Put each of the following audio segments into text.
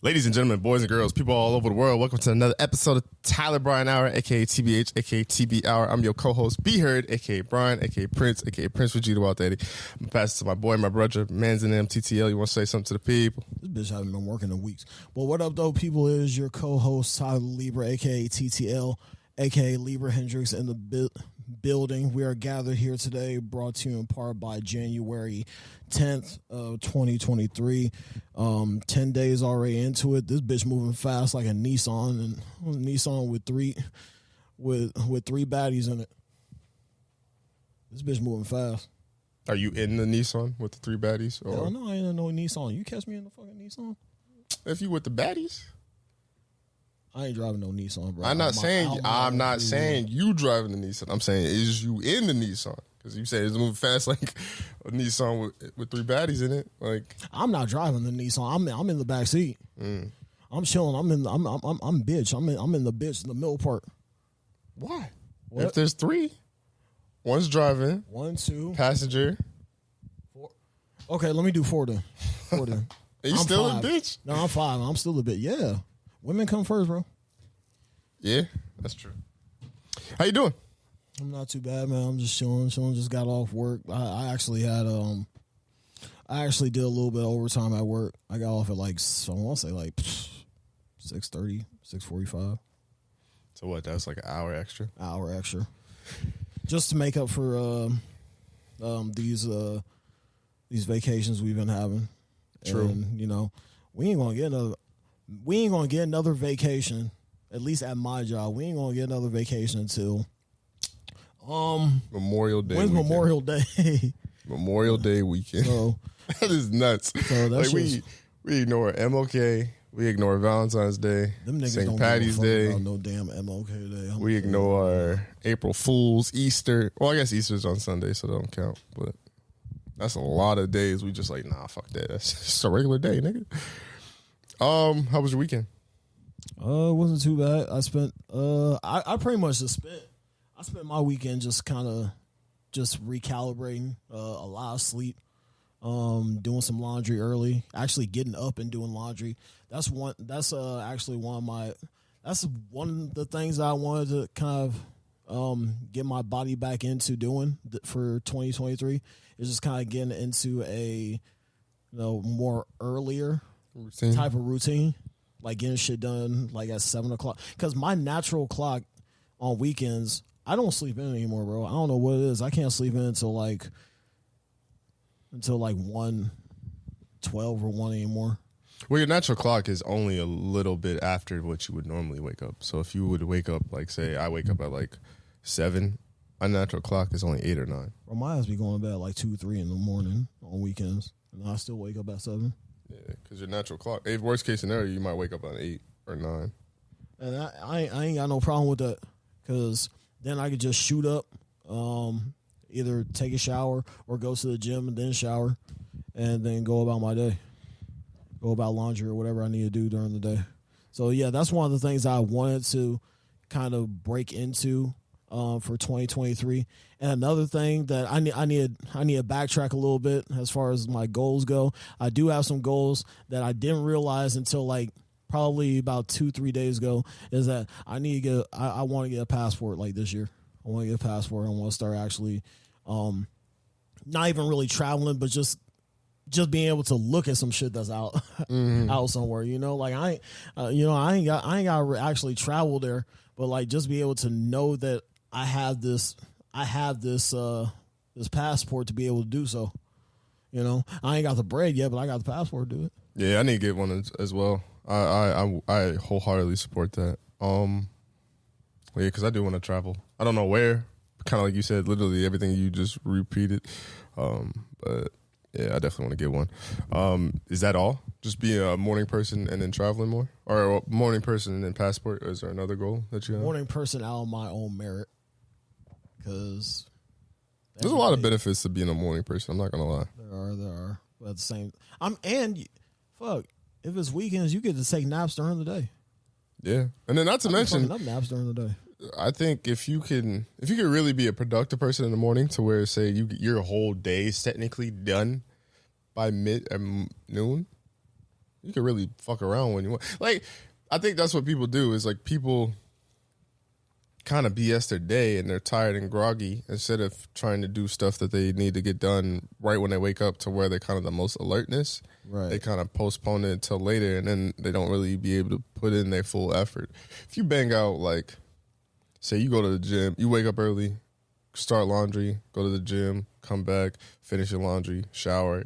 Ladies and gentlemen, boys and girls, people all over the world, welcome to another episode of TylerBrianHour, a.k.a. TBH, a.k.a. TB Hour. I'm your co-host, Be Heard, a.k.a. Brian, a.k.a. Prince, a.k.a. Prince Vegeta Wild Daddy. I'm going to pass it to my boy, my brother, Mans and MTTL. You want to say something to the people? This bitch haven't been working in weeks. Well, what up, though, people? Is your co-host, Tyler Libra, a.k.a. TTL, a.k.a. Libra Hendricks in the building. We are gathered here today, brought to you in part by January 10th of 2023. 10 days already into it. This bitch moving fast like a Nissan, and Nissan with three baddies in it. This bitch moving fast. Are you in the Nissan with the three baddies? Or? Hell no, I ain't in no Nissan. You catch me in the fucking Nissan? If you with the baddies? I ain't driving no Nissan, bro. I'm not saying you driving the Nissan. I'm saying is you in the Nissan? Because you say it's moving fast like a Nissan with three baddies in it. Like I'm not driving the Nissan. I'm in the back seat. I'm chilling. I'm bitch. I'm in the bitch in the middle part. Why? What? If there's three, one's driving, 1, 2, passenger. 4. Okay, let me do 4 then. Are you still a bitch? No, I'm 5. I'm still a bitch. Yeah, women come first, bro. Yeah, that's true. How you doing? I'm not too bad, man. I'm just chilling. Just got off work. I actually did a little bit of overtime at work. I got off at I want to say 6:30, 6:45. So what? That's like an hour extra. Just to make up for these vacations we've been having. True. And, we ain't gonna get another vacation. At least at my job, we ain't gonna get another vacation until Memorial Day. When's weekend. Memorial Day? Memorial Day weekend. So, that is nuts. So we ignore MLK. We ignore Valentine's Day. Them niggas St. don't Patty's give a fuck Day. about no damn MLK Day. We ignore April Fools, Easter. Well, I guess Easter's on Sunday, so that don't count. But that's a lot of days. We just like, nah, fuck that. That's just a regular day, nigga. How was your weekend? It wasn't too bad. I spent I pretty much just spent my weekend just kind of just recalibrating, a lot of sleep, doing some laundry early, actually getting up and doing laundry. That's one of the things I wanted to kind of get my body back into doing for 2023 is just kind of getting into a more earlier routine. Type of routine. Like getting shit done like at 7 o'clock. Because my natural clock on weekends, I don't sleep in anymore, bro. I don't know what it is. I can't sleep in until 1:12 or 1 anymore. Well, your natural clock is only a little bit after what you would normally wake up. So if you would wake up, say I wake up at 7, my natural clock is only 8 or 9. Bro, my ass be going to bed at 2, 3 in the morning on weekends. And I still wake up at 7. Yeah, because your natural clock. If worst case scenario, you might wake up at 8 or 9. And I ain't got no problem with that, because then I could just shoot up, either take a shower or go to the gym and then shower, and then go about my day, go about laundry or whatever I need to do during the day. So yeah, that's one of the things I wanted to kind of break into for 2023. And another thing that I need to backtrack a little bit as far as my goals go. I do have some goals that I didn't realize until probably about 2-3 days ago, is that I want to get a passport this year. I want to get a passport. I want to start actually not even really traveling, but just being able to look at some shit that's out out somewhere. I ain't got to actually travel there, but just be able to know that I have this passport to be able to do so. I ain't got the bread yet, but I got the passport to do it. Yeah, I need to get one as well. I wholeheartly support that. Yeah, because I do want to travel. I don't know where. Kind of like you said, literally everything you just repeated. But yeah, I definitely want to get one. Is that all? Just be a morning person and then traveling more, or a morning person and then passport? Or is there another goal that you have? Morning person out of my own merit, because there's a lot of benefits to being a morning person. I'm not gonna lie. There are. But at the same, if it's weekends, you get to take naps during the day. Yeah, and then not to mention naps during the day. I think if you can really be a productive person in the morning, to where say your whole day is technically done by noon, You can really fuck around when you want. Like, I think that's what people do is like people kind of BS their day and they're tired and groggy instead of trying to do stuff that they need to get done right when they wake up to where they're kind of the most alertness. Right. They kind of postpone it until later and then they don't really be able to put in their full effort. If you bang out, like, say you go to the gym, you wake up early, start laundry, go to the gym, come back, finish your laundry, shower,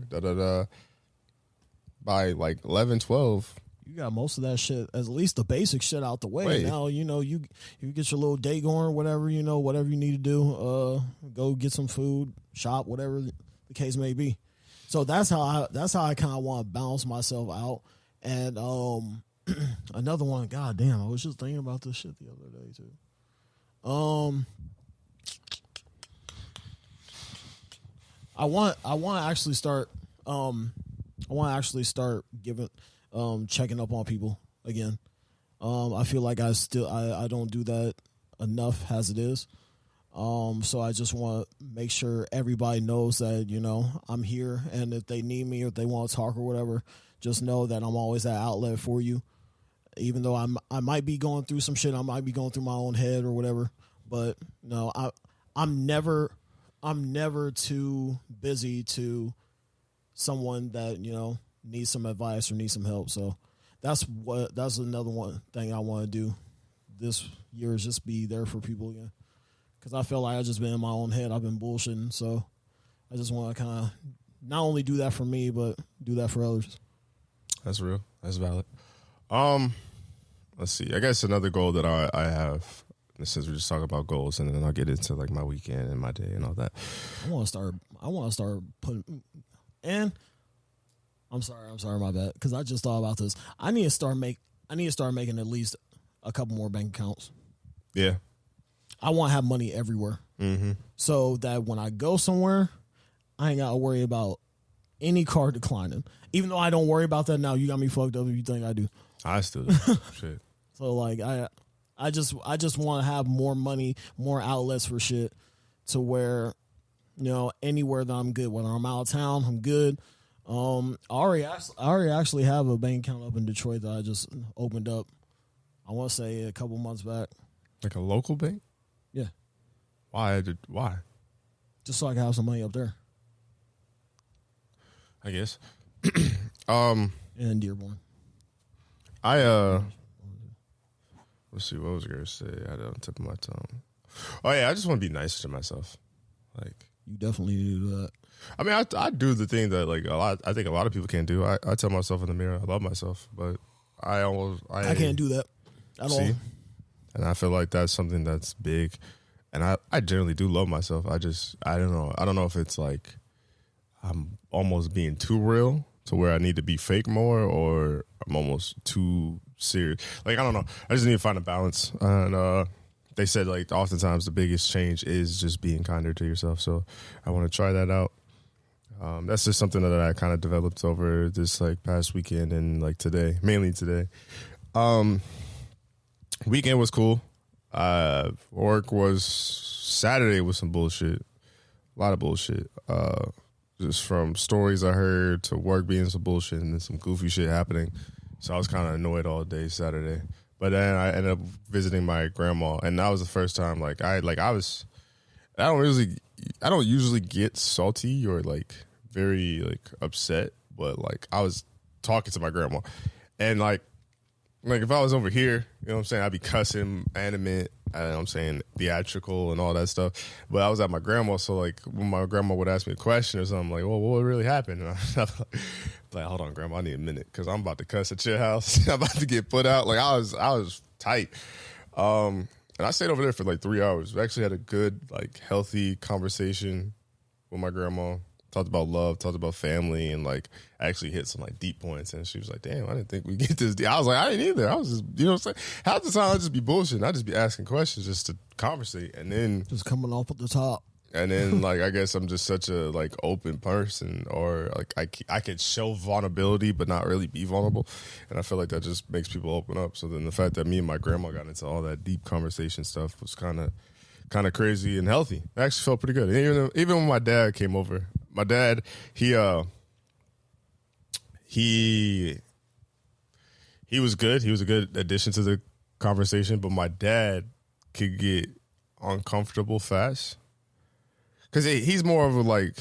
by like 11, 12, you got most of that shit, at least the basic shit out the way. Now, you get your little day going, whatever you need to do. Go get some food, shop, whatever the case may be. So that's how I kind of want to balance myself out. And another one, god damn, I was just thinking about this shit the other day too. I want to actually start giving checking up on people again. I feel like I don't do that enough as it is. So I just want to make sure everybody knows that, I'm here, and if they need me or if they want to talk or whatever, just know that I'm always that outlet for you. Even though I might be going through some shit, I might be going through my own head or whatever, but no, I'm never too busy to someone that, needs some advice or needs some help. So that's another one thing I want to do this year is just be there for people again. Because I feel like I've just been in my own head. I've been bullshitting. So I just want to kind of not only do that for me, but do that for others. That's real. That's valid. Let's see. I guess another goal that I have, since we're just talking about goals, and then I'll get into like my weekend and my day and all that. I want to start putting, and I'm sorry, my bad. Because I just thought about this. I need to start making at least a couple more bank accounts. Yeah. I want to have money everywhere. Mm-hmm. So that when I go somewhere, I ain't got to worry about any card declining. Even though I don't worry about that now, you got me fucked up if you think I do. I still do. Shit. So like I just want to have more money, more outlets for shit, to where, anywhere that I'm good. Whether I'm out of town, I'm good. I already actually have a bank account up in Detroit that I just opened up. I want to say a couple months back. Like a local bank? Yeah. Why? Just so I can have some money up there. I guess. And Dearborn. Let's see, what was I gonna say? I had it on the tip of my tongue. Oh yeah, I just want to be nicer to myself. Like, you definitely do that. I mean, I do the thing that like I think a lot of people can't do. I tell myself in the mirror I love myself, but I can't do that at all. And I feel like that's something that's big, and I generally do love myself. I don't know if it's like I'm almost being too real to where I need to be fake more, or I'm almost too serious. Like, I don't know. I just need to find a balance. And they said, like, oftentimes the biggest change is just being kinder to yourself. So I want to try that out. That's just something that I kind of developed over this, like, past weekend and, like, today. Mainly today. Weekend was cool. Work was... Saturday was some bullshit. A lot of bullshit. Just from stories I heard to work being some bullshit and then some goofy shit happening. So I was kind of annoyed all day Saturday. But then I ended up visiting my grandma, and that was the first time I don't usually get salty or like very like upset, but like I was talking to my grandma, and like if I was over here, you know what I'm saying, I'd be cussing, animate, you know what I'm saying, theatrical and all that stuff. But I was at my grandma, so like when my grandma would ask me a question or something, I'm like, well, what really happened? And I'm like, hold on, grandma, I need a minute because I'm about to cuss at your house. I'm about to get put out. Like I was tight. And I stayed over there for like 3 hours. We actually had a good, like, healthy conversation with my grandma. Talked about love, talked about family, and like actually hit some like deep points. And she was like, damn, I didn't think we'd get this deep. I was like, I didn't either. I was just, you know what I'm saying? Half the time I'd just be bullshitting. I'd just be asking questions just to conversate. And then just coming off at the top. And then like I guess I'm just such a like open person, or like I could show vulnerability but not really be vulnerable. And I feel like that just makes people open up. So then the fact that me and my grandma got into all that deep conversation stuff was kind of crazy and healthy. It actually felt pretty good. And even when my dad came over, my dad, he he was good. He was a good addition to the conversation, but my dad could get uncomfortable fast because he's more of a like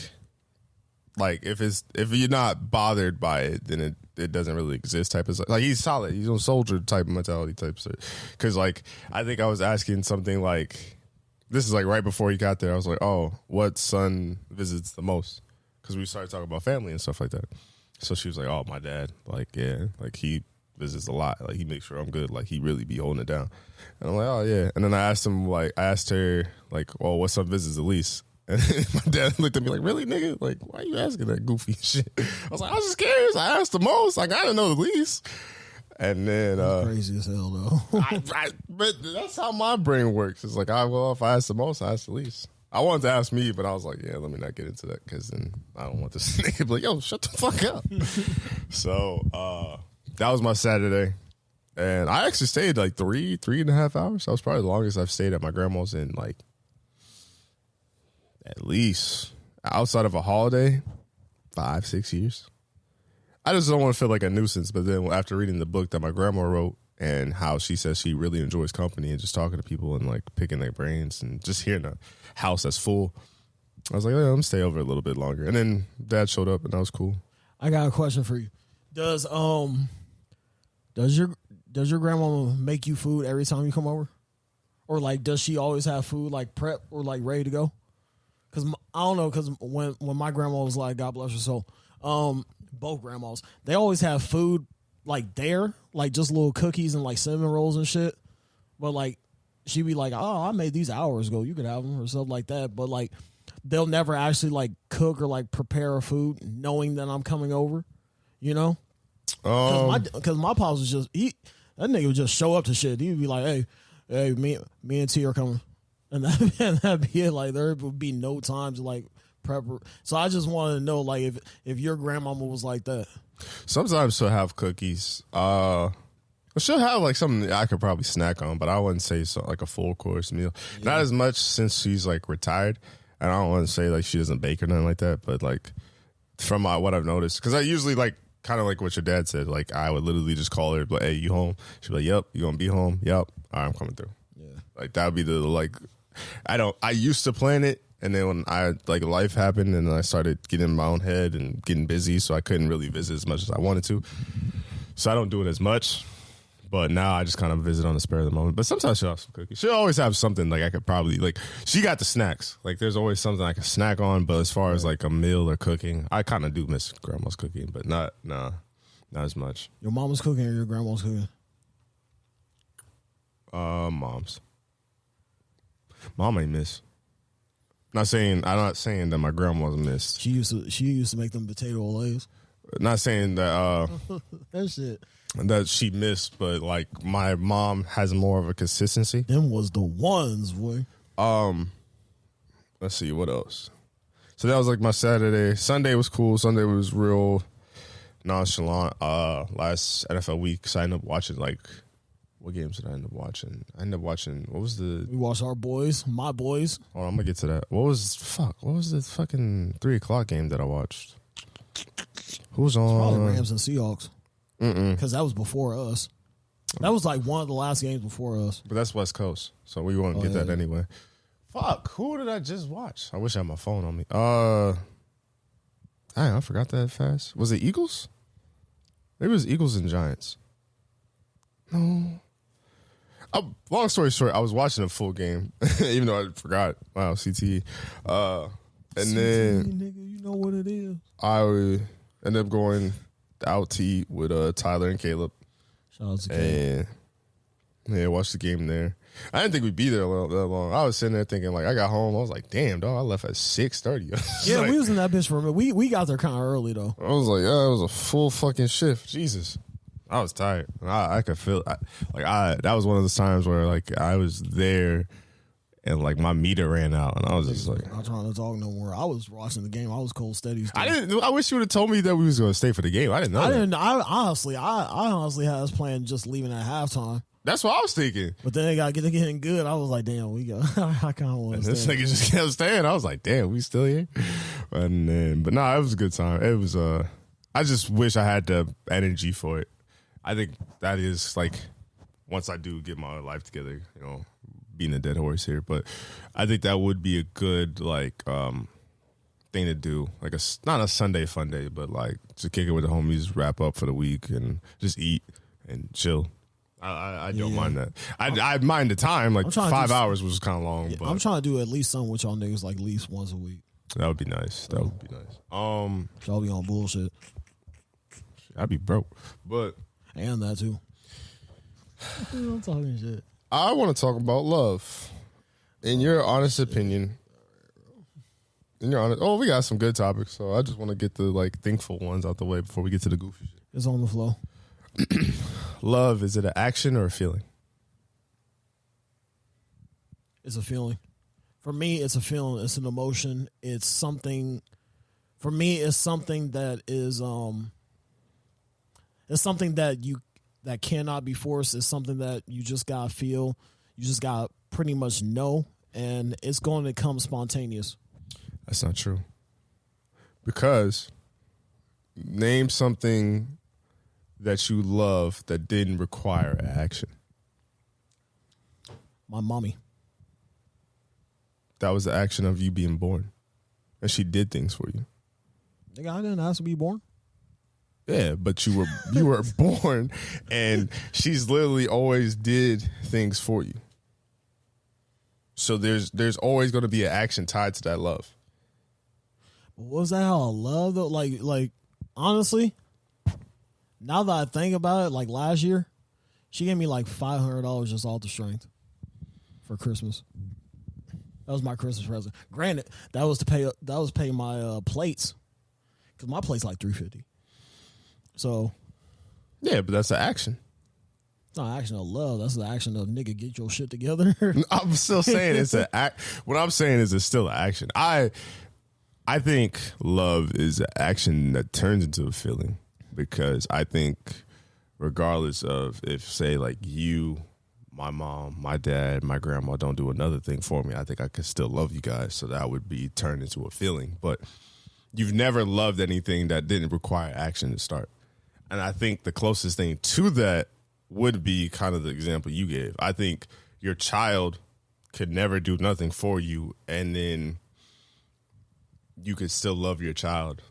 if you're not bothered by it, then it doesn't really exist type of like he's solid. He's on soldier type mentality type stuff. Because like I think I was asking something like this is like right before he got there. I was like, oh, what son visits the most? Because we started talking about family and stuff like that. So she was like, oh, my dad. Like, yeah, like he visits a lot. Like he makes sure I'm good. Like he really be holding it down. And I'm like, oh yeah. And then I asked her like, well, what son visits the least? And my dad looked at me like, really, nigga? Like, why are you asking that goofy shit? I was like, I was just curious. I asked the most. Like, I didn't know the least. And then crazy as hell though. but that's how my brain works. It's like, if I ask the most, I ask the least. I wanted to ask me, but I was like, yeah, let me not get into that because then I don't want this nigga to be like, yo, shut the fuck up. So that was my Saturday. And I actually stayed like 3.5 hours. That was probably the longest I've stayed at my grandma's in like at least outside of a holiday, 5-6 years. I just don't want to feel like a nuisance. But then after reading the book that my grandma wrote and how she says she really enjoys company and just talking to people and like picking their brains and just hearing a house that's full, I was like, yeah, I'm gonna stay over a little bit longer. And then Dad showed up and that was cool. I got a question for you. Does your grandma make you food every time you come over, or like does she always have food like prep or like ready to go? Because I don't know. Because when my grandma was like, God bless her soul, both grandmas, they always have food like there, like just little cookies and like cinnamon rolls and shit. But like she'd be like, oh, I made these hours ago. You could have them or something like that. But like they'll never actually like cook or like prepare a food knowing that I'm coming over. You know, because my pops was just that nigga would just show up to shit. He'd be like, hey, me and T are coming. And that'd be it. Like there would be no time to like prep. So I just wanted to know, like, if your grandmama was like that. Sometimes she'll have cookies. She'll have like something I could probably snack on, but I wouldn't say so like a full course meal. Yeah. Not as much since she's like retired, and I don't want to say like she doesn't bake or nothing like that. But like from what I've noticed, because I usually like kind of like what your dad said. Like I would literally just call her, like, "Hey, you home?" She'd be like, "Yep." "You gonna be home?" "Yep." "All right, I'm coming through." Yeah, like that would be the like. I used to plan it, and then when life happened, and I started getting in my own head and getting busy, so I couldn't really visit as much as I wanted to. So I don't do it as much. But now I just kind of visit on the spur of the moment. But sometimes she'll have some cookies. She'll always have something like I could probably like. She got the snacks. Like there's always something I can snack on. But as far as like a meal or cooking, I kind of do miss grandma's cooking, but not as much. Your mama's cooking or your grandma's cooking? Mom's. Mom ain't miss. I'm not saying that my grandma's missed. She used to make them potato olays. Not saying that that shit. That she missed, but like my mom has more of a consistency. Them was the ones, boy. Let's see what else. So that was like my Saturday. Sunday was cool. Sunday was real nonchalant. Last NFL week, because I ended up watching like what games did I end up watching? I ended up watching we watched our boys, my boys. Oh, I'm gonna get to that. What was the fucking 3:00 game that I watched? Who's on? Probably Rams and Seahawks. Because that was before us. That was like one of the last games before us. But that's West Coast, so we won't get that anyway. Fuck, who did I just watch? I wish I had my phone on me. I forgot that fast. Was it Eagles? Maybe it was Eagles and Giants. No. Long story short, I was watching a full game, even though I forgot. Wow, CTE. And CTE, then, nigga, you know what it is. I ended up going out to eat with Tyler and Caleb. Shout out to Caleb. And yeah, watched the game there. I didn't think we'd be there that long. I was sitting there thinking, like, I got home. I was like, damn, dog, I left at 6:30. Yeah, like, we was in that bitch for a minute. We got there kind of early, though. I was like, yeah, it was a full fucking shift. Jesus. I was tired. I could feel that was one of those times where like I was there and like my meter ran out and I was just like, I'm not trying to talk no more. I was watching the game. I was cold steady. I wish you would have told me that we was going to stay for the game. I didn't know. I honestly had us playing just leaving at halftime. That's what I was thinking. But then they got getting good. I was like, damn, we got. I kind of want to. This nigga just kept staying. I was like, damn, we still here. And then, but no, it was a good time. It was. I just wish I had the energy for it. I think that is like once I do get my life together, being a dead horse here, but I think that would be a good like thing to do, like not a Sunday fun day, but like to kick it with the homies, wrap up for the week, and just eat and chill. I don't mind that. I mind the time, like 5 hours was kind of long. Yeah, but I'm trying to do at least something with y'all niggas, like at least once a week. That would be nice. Y'all be on bullshit. I'd be broke, but and that too. I'm talking shit. I want to talk about love. In your honest opinion, we got some good topics, so I just want to get the like thankful ones out the way before we get to the goofy shit. It's on the flow. Love, is it an action or a feeling? It's a feeling. For me, it's a feeling. It's an emotion. It's something. For me, it's something that is it's something that cannot be forced. It's something that you just gotta feel. You just gotta pretty much know, and it's going to come spontaneous. That's not true. Because name something that you love that didn't require action. My mommy. That was the action of you being born. And she did things for you. Nigga, I didn't ask to be born. Yeah, but you were born, and she's literally always did things for you. So there's always going to be an action tied to that love. Was that how I love though? Like honestly, now that I think about it, like last year, she gave me like $500 just off the strength for Christmas. That was my Christmas present. Granted, that was to pay my plates, because my plate's like $350. So, yeah, but that's the action. It's not action of love. That's the action of nigga, get your shit together. I'm still saying it's an act. What I'm saying is it's still an action. I think love is an action that turns into a feeling, because I think regardless of if, say, like you, my mom, my dad, my grandma don't do another thing for me, I think I could still love you guys. So that would be turned into a feeling. But you've never loved anything that didn't require action to start. And I think the closest thing to that would be kind of the example you gave. I think your child could never do nothing for you, and then you could still love your child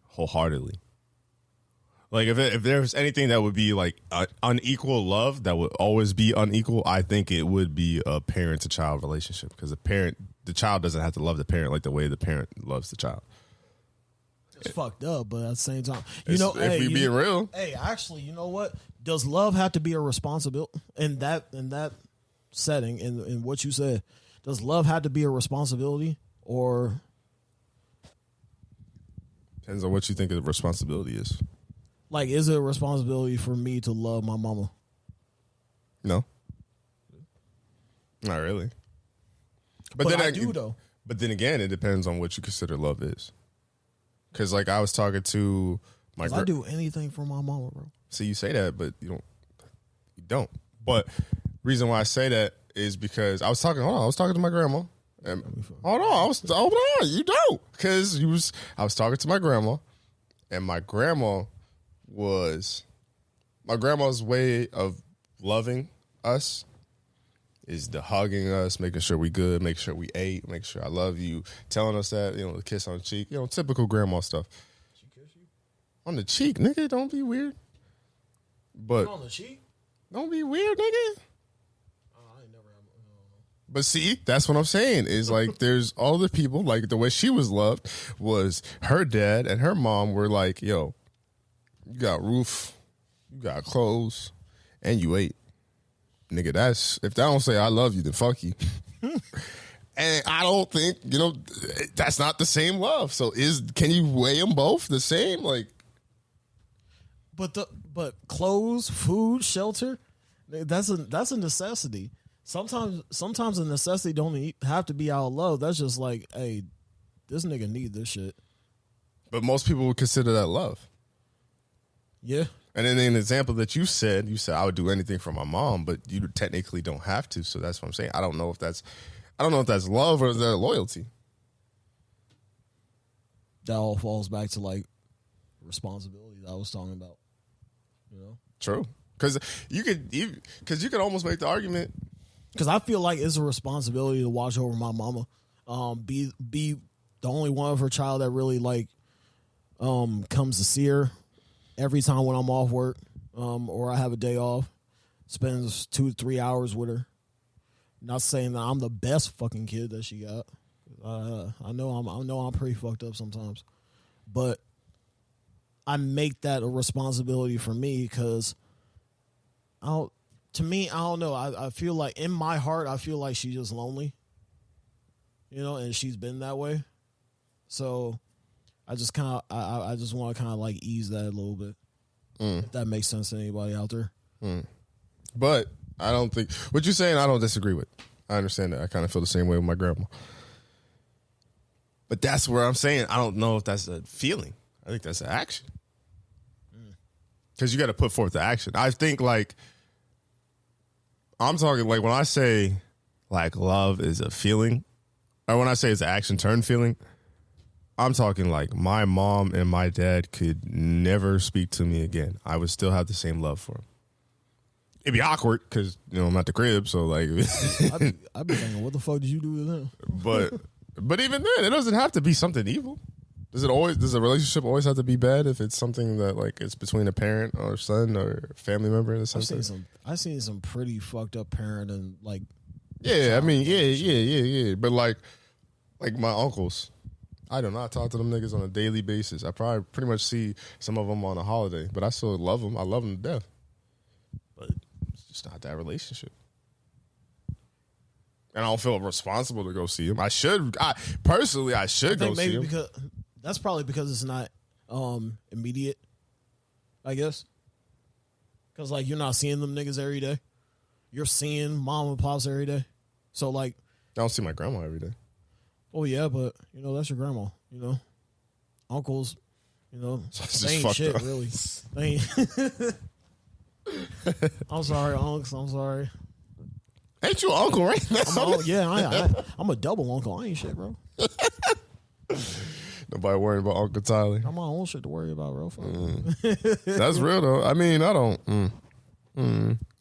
wholeheartedly. Like if there's anything that would be like unequal love, that would always be unequal, I think it would be a parent to child relationship, because the child doesn't have to love the parent like the way the parent loves the child. It's fucked up, but at the same time, if we being real. Hey, actually, you know what? Does love have to be a responsibility in that setting? In what you said, does love have to be a responsibility, or depends on what you think the responsibility is? Like, is it a responsibility for me to love my mama? No, not really. But then I do though. But then again, it depends on what you consider love is. Because like I was talking to my I do anything for my mama, bro. So you say that, but you don't. But reason why I say that is because I was talking to my grandma. And, you don't. Because I was talking to my grandma, and my grandma's way of loving us is the hugging us, making sure we good, making sure we ate, making sure I love you, telling us that, the kiss on the cheek, typical grandma stuff. She kiss you? On the cheek, nigga, don't be weird. But on the cheek? Don't be weird, nigga. I ain't never had But see, that's what I'm saying, is like there's all the people, like the way she was loved was her dad and her mom were like, yo, you got roof, you got clothes, and you ate. Nigga, if that don't say I love you, then fuck you. And I don't think, that's not the same love. So can you weigh them both the same? Like, but clothes, food, shelter, that's a necessity. Sometimes a necessity don't have to be out of love. That's just like, hey, this nigga need this shit. But most people would consider that love. Yeah. And in an example that you said I would do anything for my mom, but you technically don't have to. So that's what I'm saying. I don't know if that's love or is that loyalty. That all falls back to like responsibility that I was talking about. True. Because you could almost make the argument. Because I feel like it's a responsibility to watch over my mama. Be the only one of her child that really like comes to see her every time when I'm off work or I have a day off. Spends 2 to 3 hours with her. Not saying that I'm the best fucking kid that she got. I know I'm pretty fucked up sometimes, but I make that a responsibility for me because to me, I don't know. I feel like in my heart, I feel like she's just lonely, and she's been that way. So I just I just want to kind of like ease that a little bit. If that makes sense to anybody out there. But I don't think what you're saying, I don't disagree with. I understand that. I kind of feel the same way with my grandma. But that's where I'm saying I don't know if that's a feeling. I think that's an action. Because you got to put forth the action. I think like I'm talking like when I say like love is a feeling, or when I say it's an action turn feeling, I'm talking like my mom and my dad could never speak to me again. I would still have the same love for them. It'd be awkward because I'm at the crib, so like I'd be thinking, what the fuck did you do to them? But even then, it doesn't have to be something evil. Does a relationship always have to be bad if it's something that like it's between a parent or son or family member in the sense? I've seen some pretty fucked up parent and like. Yeah, I mean, yeah. But like my uncles, I do not talk to them niggas on a daily basis. I probably pretty much see some of them on a holiday, but I still love them. I love them to death. But it's just not that relationship. And I don't feel responsible to go see them. I should go see them. Because that's probably because it's not immediate, I guess. Because like you're not seeing them niggas every day. You're seeing mom and pops every day. So like I don't see my grandma every day. Oh yeah, but that's your grandma. Uncles. So they ain't shit up. Really. They ain't. I'm sorry, unks. I'm sorry. Ain't you uncle right now? I'm a double uncle. I ain't shit, bro. Nobody worrying about Uncle Tyler. I'm my own shit to worry about, bro. That's real though. I mean, I don't.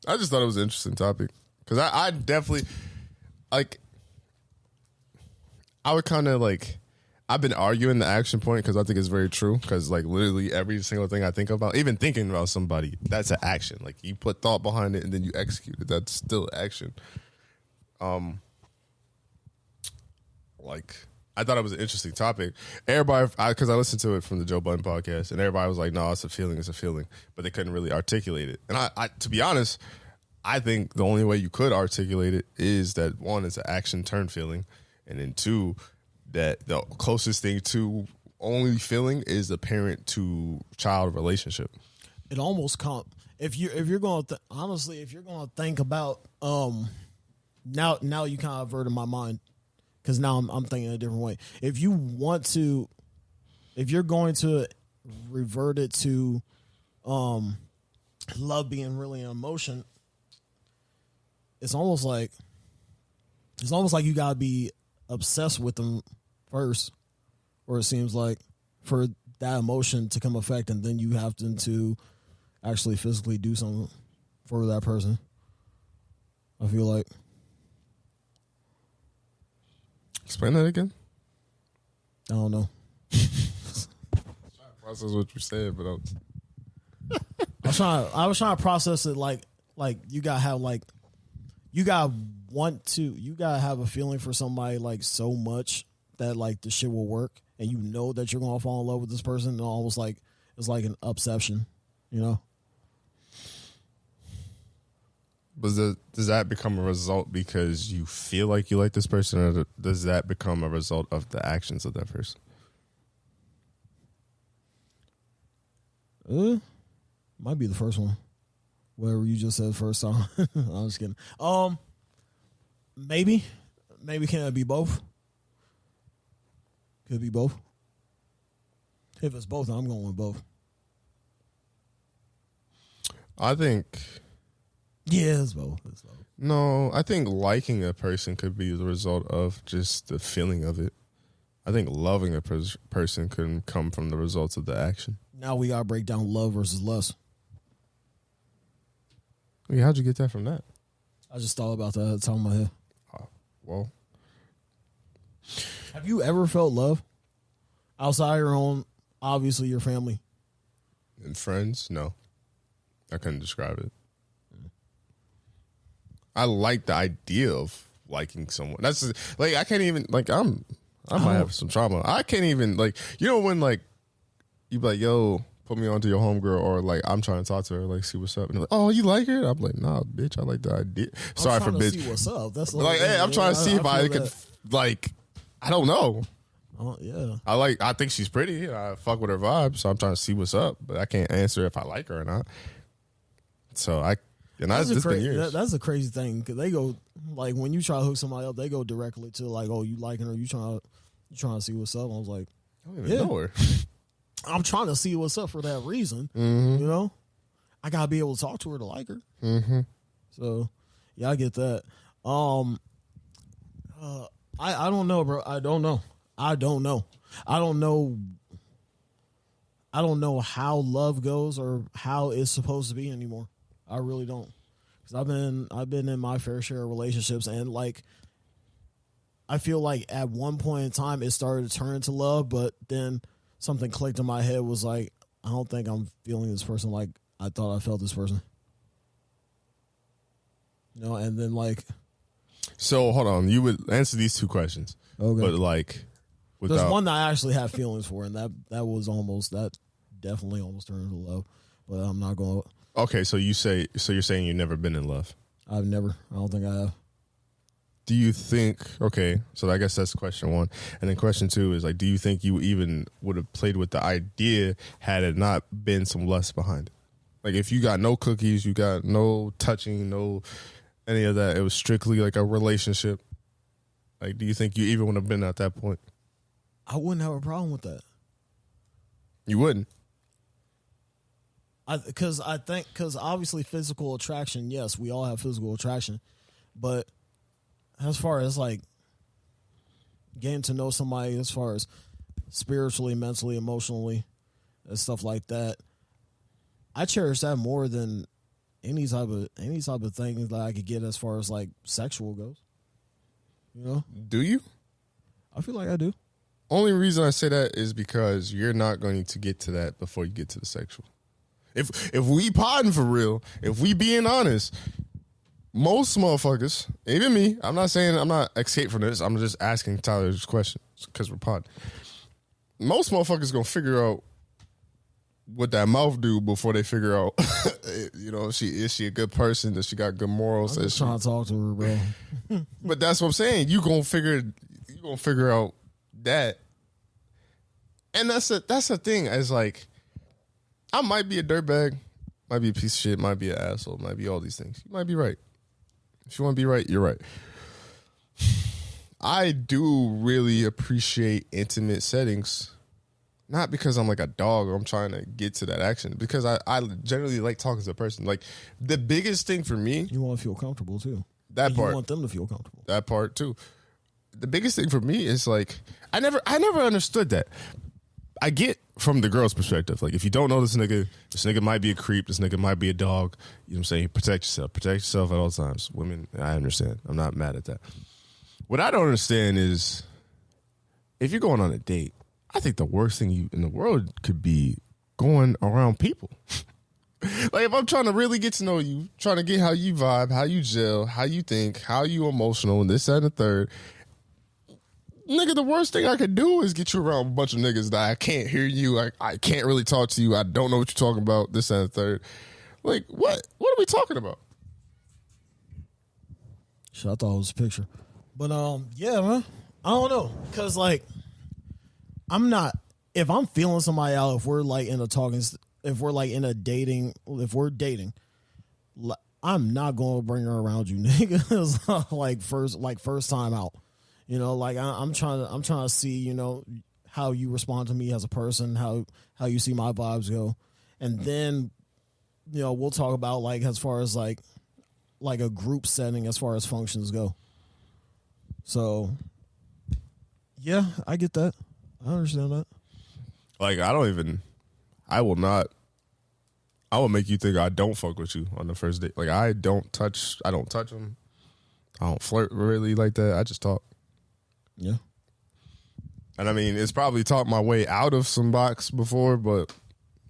I just thought it was an interesting topic because I definitely like. I would kind of like. I've been arguing the action point because I think it's very true. Because like literally every single thing I think about, even thinking about somebody, that's an action. Like you put thought behind it and then you execute it. That's still action. Like I thought it was an interesting topic. Everybody, because I listened to it from the Joe Budden podcast, and everybody was like, "No, it's a feeling," but they couldn't really articulate it. And I to be honest, I think the only way you could articulate it is that one, it's an action turn feeling, and then two, that the closest thing to only feeling is the parent to child relationship. It almost if you're going to honestly, if you're going to think about now you kind of averted my mind because now I'm thinking a different way. If you're going to revert it to love being really an emotion, it's almost like you gotta be obsessed with them first, or it seems like for that emotion to come effect, and then you have to actually physically do something for that person. I feel like. Explain that again. I don't know. Process what you said, but I was trying to process it like you gotta have you gotta have a feeling for somebody like so much that like the shit will work, and that you're gonna fall in love with this person, and almost like it's like an obsession, But does that become a result because you feel like you like this person, or does that become a result of the actions of that person? Might be the first one. Whatever you just said first time. I'm just kidding. Maybe can it be both? Could be both. If it's both, I'm going with both. I think. Yeah, it's both. No, I think liking a person could be the result of just the feeling of it. I think loving a person could come from the results of the action. Now we gotta break down love versus lust. mean, how'd you get that from that? I just thought about that at the top of my head. Well, have you ever felt love outside your own, obviously your family? And friends? No. I couldn't describe it. I like the idea of liking someone. That's like, I can't even, like, I might have some trauma. I can't even, like, you know, when, like, you be like, yo, put me onto your homegirl, or like, I'm trying to talk to her, like, see what's up. And they're like, oh, you like her? I'm like, nah, bitch, I like the idea. Sorry for bitch. See what's up. That's like, hey, I'm trying to see if I could, like, I don't know. Oh, yeah. I think she's pretty. And I fuck with her vibe, so I'm trying to see what's up, but I can't answer if I like her or not. So that's been years. That's a crazy thing, because they go, like, when you try to hook somebody up, they go directly to, like, oh, you liking her? You trying to see what's up? I was like, I don't even know her. I'm trying to see what's up for that reason. Mm-hmm. You know, I gotta be able to talk to her to like her. Mm-hmm. So, yeah, I get that. I don't know, bro. I don't know how love goes or how it's supposed to be anymore. I really don't, because I've been in my fair share of relationships, and like, I feel like at one point in time it started to turn into love, but then something clicked in my head, was like, I don't think I'm feeling this person like I thought I felt this person. You know, and then like, so hold on, you would answer these two questions, okay, but like, there's one that I actually have feelings for, and that definitely almost turned into love, but I'm not going to. Okay, so you're saying you've never been in love? I don't think I have. Do you think, okay, so I guess that's question one. And then question two is, like, do you think you even would have played with the idea had it not been some lust behind it? Like, if you got no cookies, you got no touching, no any of that, it was strictly like a relationship. Like, do you think you even would have been at that point? I wouldn't have a problem with that. You wouldn't? Because obviously physical attraction, yes, we all have physical attraction, but as far as like getting to know somebody, as far as spiritually, mentally, emotionally, and stuff like that, I cherish that more than any type of thing that I could get as far as like sexual goes. You know? Do you? I feel like I do. Only reason I say that is because you're not going to get to that before you get to the sexual. If we podding for real, if we being honest, most motherfuckers, even me, I'm not saying I'm not escape from this. I'm just asking Tyler's question because we're podding. Most motherfuckers gonna figure out what that mouth do before they figure out, you know, is she a good person? Does she got good morals? I'm just trying to talk to her, bro. But that's what I'm saying. You gonna figure out that, and that's the thing. Is like, I might be a dirtbag, might be a piece of shit, might be an asshole, might be all these things. You might be right. If you want to be right, you're right. I do really appreciate intimate settings, not because I'm like a dog or I'm trying to get to that action, because I generally like talking to a person. Like, the biggest thing for me, you want to feel comfortable too. That part, you want them to feel comfortable. That part too. The biggest thing for me is like, I never understood that. I get from the girl's perspective. Like, if you don't know this nigga might be a creep. This nigga might be a dog. You know what I'm saying? Protect yourself. Protect yourself at all times. Women, I understand. I'm not mad at that. What I don't understand is, if you're going on a date, I think the worst thing in the world could be going around people. Like, if I'm trying to really get to know you, trying to get how you vibe, how you gel, how you think, how you emotional, and this, that, and the third. Nigga, the worst thing I could do is get you around a bunch of niggas that I can't hear you. I can't really talk to you. I don't know what you're talking about. This and the third. Like, what are we talking about? Shit, I thought it was a picture. But, yeah, man. I don't know. Because, like, if I'm feeling somebody out, if we're, like, if we're dating, I'm not going to bring her around you niggas, like, first time out. You know, like, I'm trying to see, you know, how you respond to me as a person, how you see my vibes go. And then, you know, we'll talk about, like, as far as like a group setting, as far as functions go. So, yeah, I get that. I understand that. Like, I will not I would make you think I don't fuck with you on the first date. Like I don't touch them. I don't flirt really like that. I just talk. Yeah. And I mean, it's probably talked my way out of some box before, but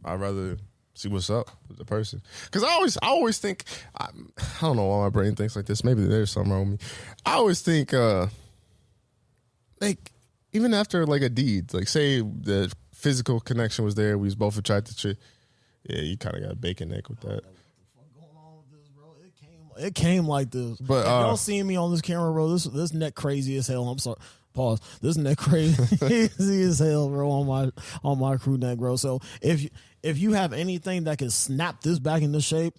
I'd rather see what's up with the person. Because I always think, I don't know why my brain thinks like this. Maybe there's something wrong with me. I always think, like, even after like a deed, like say the physical connection was there, we was both attracted to, yeah, you kind of got a bacon neck with that. It came like this. But y'all seeing me on this camera, bro, this neck crazy as hell. I'm sorry. Pause. This neck crazy as hell, bro, on my crew neck, bro. So if you have anything that can snap this back into shape,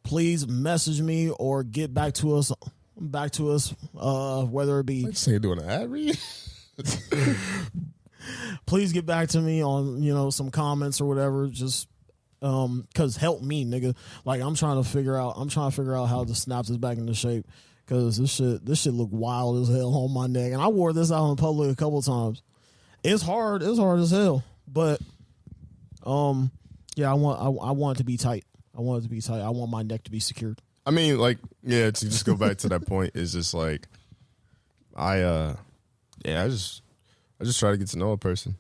please message me or get back to us. Whether it be say doing an ad read. Please get back to me on some comments or whatever. Just cause help me, nigga. Like I'm trying to figure out how to snap this back into shape. Cause this shit look wild as hell on my neck, and I wore this out in public a couple of times. It's hard as hell, but yeah, I want it to be tight. I want my neck to be secured. I mean, like, yeah, to just go back to that point is just like, I just try to get to know a person.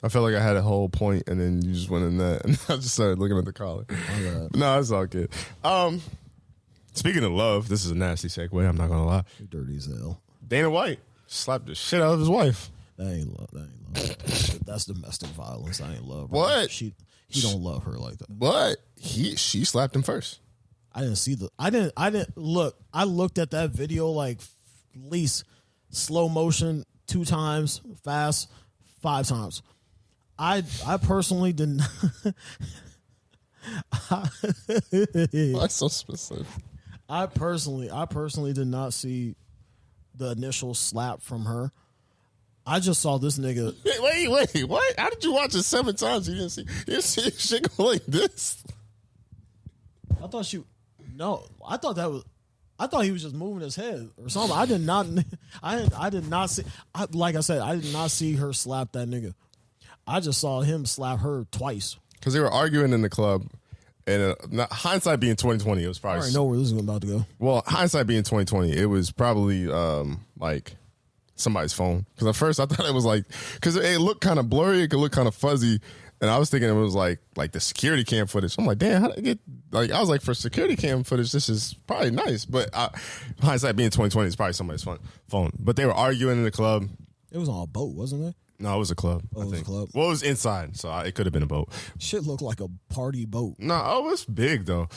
I felt like I had a whole point, and then you just went in that, and I just started looking at the collar. No, it's all good. Speaking of love, this is a nasty segue. I'm not gonna lie. You're dirty as hell. Dana White slapped the shit out of his wife. That ain't love. That's domestic violence. I ain't love. What? He don't love her like that. But she slapped him first. I didn't look. I looked at that video like at least slow motion 2 times, fast 5 times. I personally didn't. Why so specific? I personally did not see the initial slap from her. I just saw this nigga. Wait, what? How did you watch it 7 times? You didn't see shit go like this? I thought he was just moving his head or something. I did not see. Like I said, I did not see her slap that nigga. I just saw him slap her twice. Because they were arguing in the club. And hindsight being 2020, it was probably. I already know where this is about to go. Well, hindsight being 2020, it was probably like somebody's phone. Because at first I thought it was like, because it looked kind of blurry, it could look kind of fuzzy, and I was thinking it was like the security cam footage. I'm like, damn, how did I get? Like, I was like, for security cam footage, this is probably nice. But hindsight being 2020, it's probably somebody's phone. But they were arguing in the club. It was on a boat, wasn't it? No, it was a club. Oh, it was a club. Well, it was inside, so it could have been a boat. Shit looked like a party boat. No, it was big though,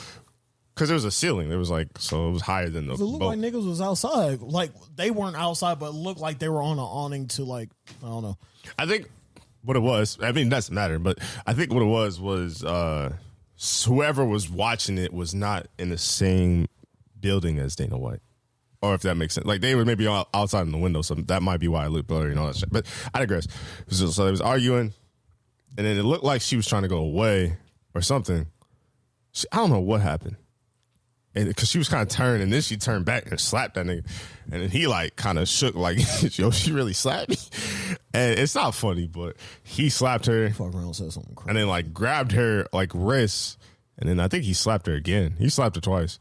because there was a ceiling. There was so it was higher than the boat. It looked like niggas was outside. Like they weren't outside, but it looked like they were on an awning to I don't know. I think what it was. I mean, it doesn't matter, but I think what it was whoever was watching it was not in the same building as Dana White. Or if that makes sense. Like, they were maybe outside in the window, so that might be why it looked blurry and all that shit. But I digress. So they was arguing, and then it looked like she was trying to go away or something. I don't know what happened. And because she was kind of turned, and then she turned back and slapped that nigga. And then he, kind of shook, like, yo, she really slapped me? And it's not funny, but he slapped her. Fuck around, said something crazy. And then, grabbed her, wrist. And then I think he slapped her again. He slapped her twice.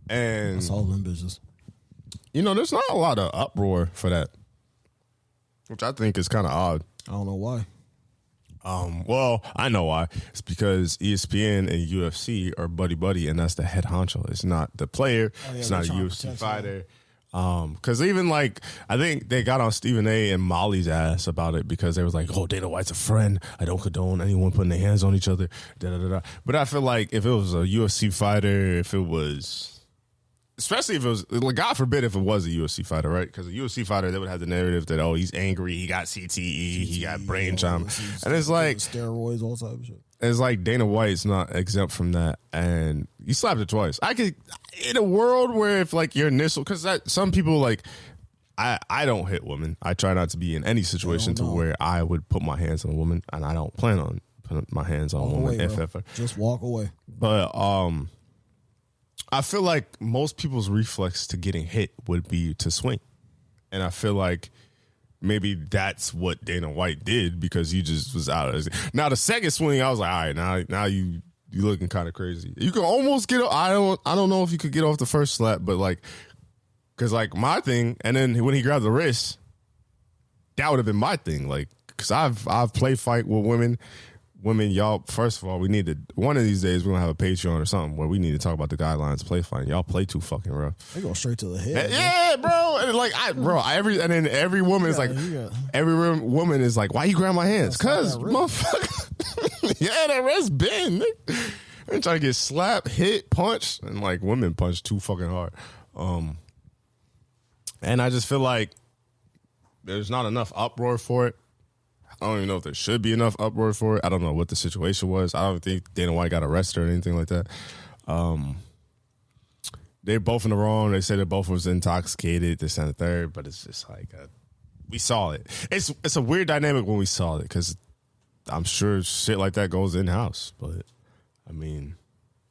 And that's all them bitches. There's not a lot of uproar for that, which I think is kind of odd. I don't know why. Well, I know why. It's because ESPN and UFC are buddy-buddy, and that's the head honcho. It's not the player. It's not a UFC fighter. Because even, I think they got on Stephen A. and Molly's ass about it because they was like, oh, Dana White's a friend. I don't condone anyone putting their hands on each other. Da-da-da-da. But I feel like if it was a UFC fighter, if it was... Especially if it was, God forbid if it was a UFC fighter, right? Because a UFC fighter, they would have the narrative that, oh, he's angry, he got CTE, he got brain trauma. And it's like... steroids, all type of shit. It's like Dana White's not exempt from that. And you slapped it twice. I could... In a world where if, your initial... Because some people, I don't hit women. I try not to be in any situation to where I would put my hands on a woman. And I don't plan on putting my hands on a woman if ever. Just walk away. But, I feel like most people's reflex to getting hit would be to swing. And I feel like maybe that's what Dana White did because he just was out of it. Now, the second swing, I was like, all right, now you looking kind of crazy. You can almost get. I don't know if you could get off the first slap, but like, because like my thing, and then when he grabbed the wrist, that would have been my thing. Like, because I've played fight with women. Women, y'all, first of all, we need to, one of these days, we're going to have a Patreon or something where we need to talk about the guidelines of play fighting. Y'all play too fucking rough. They go straight to the head. Yeah, bro. And like, every woman is like, every woman is like, why you grab my hands? Because, motherfucker, yeah, that wrist bend. They're trying to get slapped, hit, punched, and like women punch too fucking hard. And I just feel like there's not enough uproar for it. I don't even know if there should be enough uproar for it. I don't know what the situation was. I don't think Dana White got arrested or anything like that. They're both in the wrong. They said that both was intoxicated, this and the third, but it's just like we saw it. It's a weird dynamic when we saw it because I'm sure shit like that goes in house. But I mean,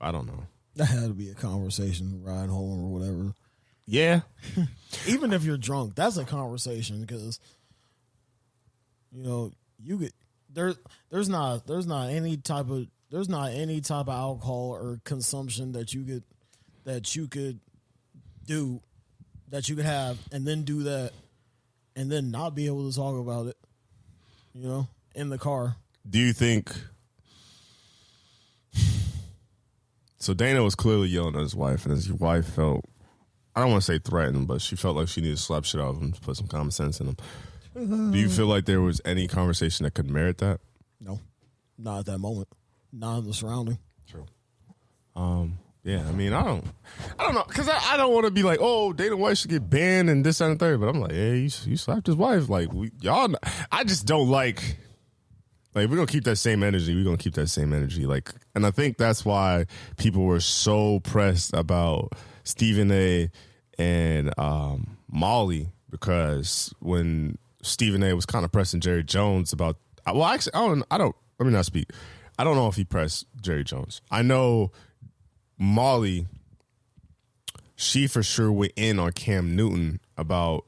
I don't know. That had to be a conversation, ride home or whatever. Yeah, even if you're drunk, that's a conversation because. You know, you get there's not any type of alcohol or consumption that you could do that you could have and then do that and then not be able to talk about it, you know, in the car. Do you think so? Dana was clearly yelling at his wife, and his wife felt, I don't want to say threatened, but she felt like she needed to slap shit out of him to put some common sense in him. Do you feel like there was any conversation that could merit that? No, not at that moment. Not in the surrounding. True. Yeah, I mean, I don't know, because I don't want to be like, oh, Dana White should get banned and this and the third, but I'm like, hey, you slapped his wife, like y'all. I just don't like we're gonna keep that same energy. We're gonna keep that same energy, like, and I think that's why people were so pressed about Stephen A. and Molly, because when Stephen A. was kind of pressing Jerry Jones about, well, actually, let me not speak. I don't know if he pressed Jerry Jones. I know Molly, she for sure went in on Cam Newton about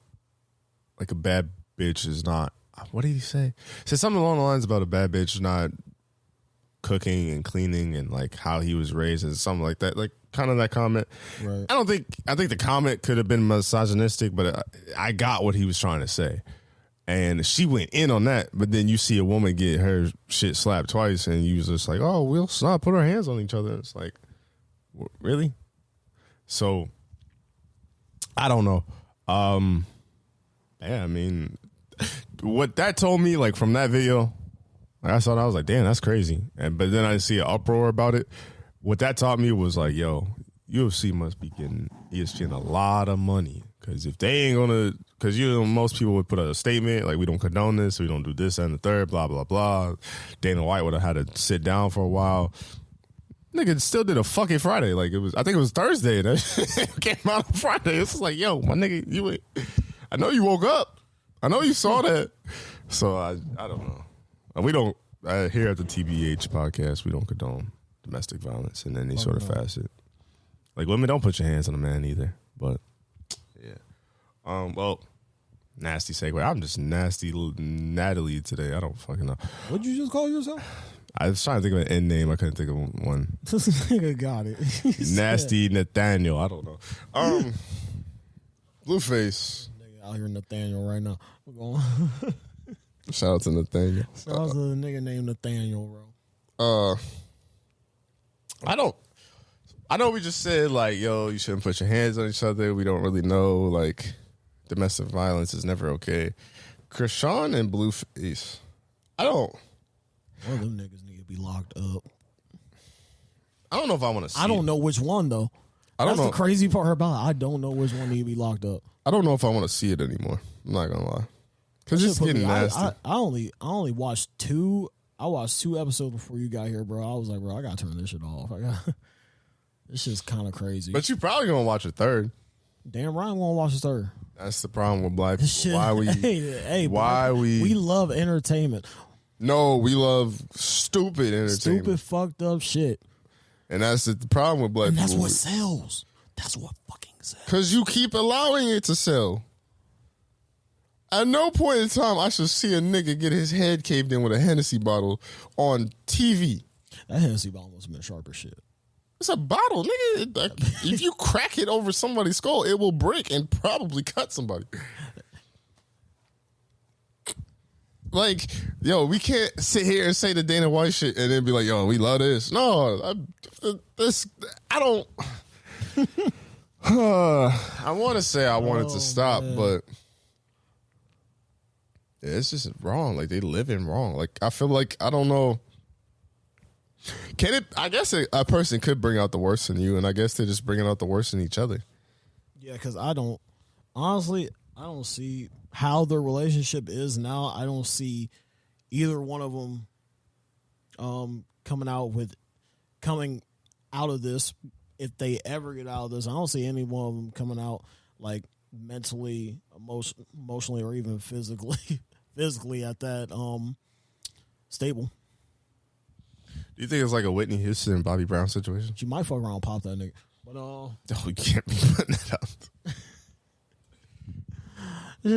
like a bad bitch is not, what did he say? He said something along the lines about a bad bitch not cooking and cleaning and like how he was raised and something like that. Like kind of that comment. Right. I think the comment could have been misogynistic, but I got what he was trying to say. And she went in on that, but then you see a woman get her shit slapped twice, and you was just like, oh, we'll not put our hands on each other. It's like, really? So, I don't know. Yeah, I mean, what that told me, like, from that video, I saw that, I was like, damn, that's crazy. But then I see an uproar about it. What that taught me was like, yo, UFC must be getting ESPN a lot of money. Because if they ain't gonna, because most people would put out a statement like, we don't condone this, we don't do this and the third, blah blah blah. Dana White would have had to sit down for a while. Nigga still did a fucking Friday. Like I think it was Thursday. That came out on Friday. It's like, yo, my nigga, I know you woke up. I know you saw that. So I don't know. We don't here at the TBH podcast, we don't condone domestic violence in any sort of facet. Like, women, don't put your hands on a man either. But yeah. Well, nasty segue. I'm just nasty Natalie today. I don't fucking know. What'd you just call yourself? I was trying to think of an end name. I couldn't think of one. This nigga got it. Nasty Nathaniel. I don't know. Blueface. Nigga out here Nathaniel right now. We're going. Shout out to Nathaniel. Shout out to the nigga named Nathaniel, bro. I know we just said, like, yo, you shouldn't put your hands on each other. We don't really know, like, domestic violence is never okay. Krishan and Blueface. One of them niggas need to be locked up. I don't know if I want to see I don't know which one, though. That's the crazy part about it. I don't know which one need to be locked up. I don't know if I want to see it anymore. I'm not going to lie. Because it's getting nasty. I only watched two. I watched 2 episodes before you got here, bro. I was like, bro, I got to turn this shit off. This shit's kind of crazy. But you probably going to watch a third. Damn right I'm going to watch a third. That's the problem with black people. Shit. Why we love entertainment. No, we love stupid entertainment. Stupid, fucked up shit. And that's the problem with black people. And that's what sells. That's what fucking sells. Because you keep allowing it to sell. At no point in time I should see a nigga get his head caved in with a Hennessy bottle on TV. That Hennessy bottle must have been sharp as shit. It's a bottle, nigga. If you crack it over somebody's skull, it will break and probably cut somebody. Like, yo, we can't sit here and say the Dana White shit and then be like, yo, we love this. No, I don't. I want to say I want it to stop, man. but it's just wrong. Like, they live in wrong. Like, I feel like, I don't know. Can it? I guess a person could bring out the worst in you, and I guess they're just bringing out the worst in each other. Yeah, because I don't see how their relationship is now. I don't see either one of them coming out of this. If they ever get out of this, I don't see any one of them coming out like mentally, emotionally, or even physically at that stable. Do you think it's like a Whitney Houston and Bobby Brown situation? She might fuck around and pop that nigga. But Oh, we can't be putting that out.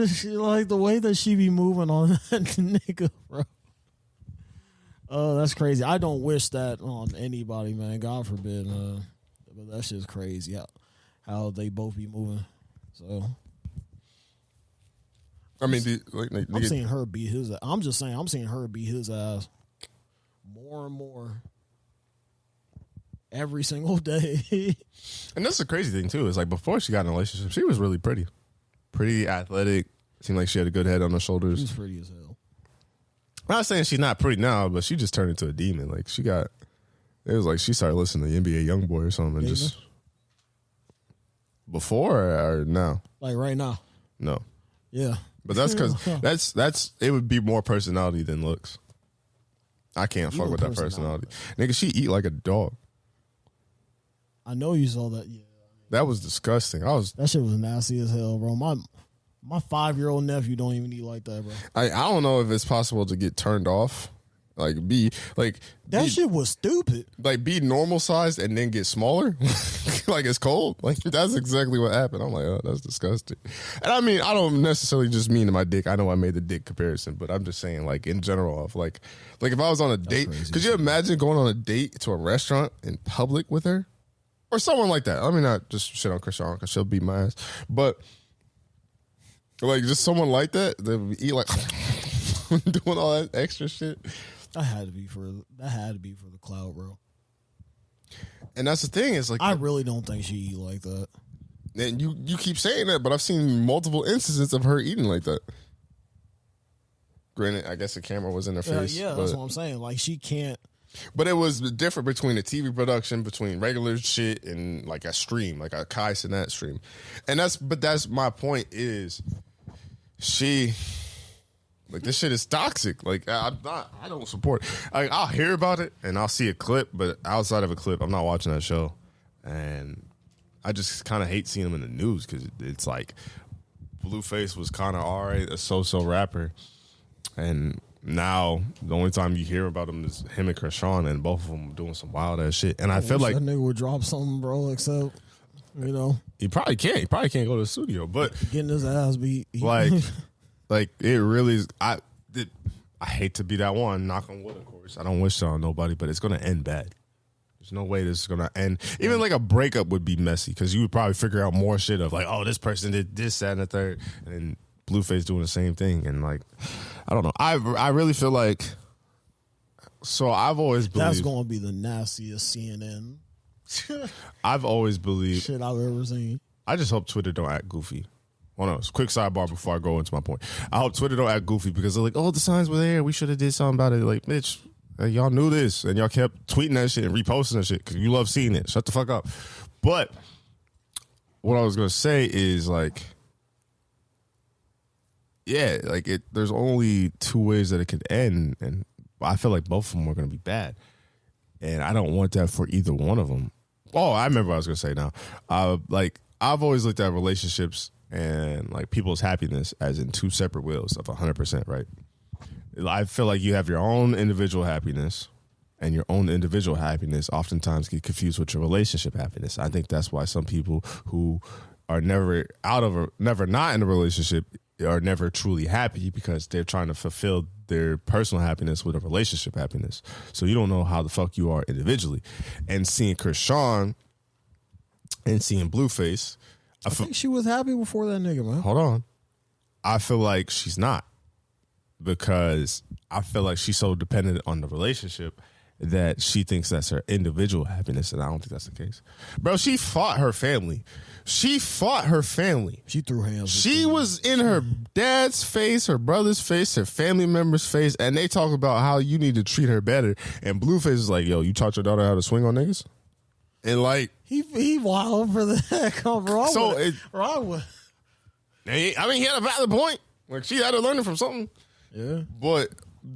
she like the way that she be moving on that nigga, bro. Oh, that's crazy. I don't wish that on anybody, man. God forbid. But that shit's crazy how they both be moving. So, I mean, I'm seeing her beat his. I'm just saying, I'm seeing her beat his ass more and more every single day. And that's the crazy thing too. Is like before she got in a relationship, she was really pretty athletic. Seemed like she had a good head on her shoulders. She's pretty as hell. I'm not saying she's not pretty now, but she just turned into a demon. Like it was like she started listening to NBA YoungBoy or something. And just before or now? Like right now? No. Yeah. But that's because that's it would be more personality than looks. I can't fuck with that personality. Nigga, she eat like a dog. I know you saw that. Yeah. That was disgusting. That shit was nasty as hell, bro. My 5-year-old nephew don't even eat like that, bro. I don't know if it's possible to get turned off. That shit was stupid. Like be normal sized and then get smaller. Like it's cold. Like that's exactly what happened. I'm like, oh, that's disgusting. And I mean, I don't necessarily just mean to my dick. I know I made the dick comparison, but I'm just saying, like in general, of like if I was on a date, could you imagine going on a date to a restaurant in public with her or someone like that? I mean, not just shit on Krishan because she'll beat my ass, but like just someone like that that would eat like doing all that extra shit. That had to be for the cloud, bro. And that's the thing is like I really don't think she eat like that. And you keep saying that, but I've seen multiple instances of her eating like that. Granted, I guess the camera was in her face. Yeah, that's what I'm saying. Like she can't. But it was different between the TV production, between regular shit and like a stream, like a Kai Cenat stream. And that's my point is like this shit is toxic. Like I don't support. I'll hear about it and I'll see a clip, but outside of a clip, I'm not watching that show. And I just kind of hate seeing them in the news because it's like Blueface was kind of alright, a so-so rapper, and now the only time you hear about him is him and Krishan, and both of them doing some wild ass shit. And I feel like that nigga would drop something, bro. Except he probably can't. He probably can't go to the studio, but getting his ass beat. Like it really is. I hate to be that one. Knock on wood, of course. I don't wish that on nobody, but it's gonna end bad. There's no way this is gonna end. Even like a breakup would be messy because you would probably figure out more shit of like, oh, this person did this, that, and the third, and then Blueface doing the same thing, and like, I don't know. I really feel like. So I've always believed that's gonna be the nastiest CNN. I've always believed shit I've ever seen. I just hope Twitter don't act goofy. Hold on, quick sidebar before I go into my point. I hope Twitter don't act goofy because they're like, oh, the signs were there. We should have did something about it. Like, bitch, y'all knew this and y'all kept tweeting that shit and reposting that shit because you love seeing it. Shut the fuck up. But what I was going to say is like, yeah, like there's only two ways that it could end. And I feel like both of them are going to be bad. And I don't want that for either one of them. Oh, I remember what I was going to say now. I've always looked at relationships and like people's happiness as in two separate wheels of 100%, right? I feel like you have your own individual happiness, and your own individual happiness oftentimes get confused with your relationship happiness. I think that's why some people who are never not in a relationship are never truly happy because they're trying to fulfill their personal happiness with a relationship happiness. So you don't know how the fuck you are individually. And seeing Krishan and seeing Blueface, I think she was happy before that nigga, man. Hold on. I feel like she's not, because I feel like she's so dependent on the relationship that she thinks that's her individual happiness, and I don't think that's the case. Bro, she fought her family. She threw hands. She was in her dad's face, her brother's face, her family member's face, and they talk about how you need to treat her better. And Blueface is like, yo, you taught your daughter how to swing on niggas? And like... He wild for that. Bro, I mean, he had a valid point. Like, she had to learn it from something. Yeah. But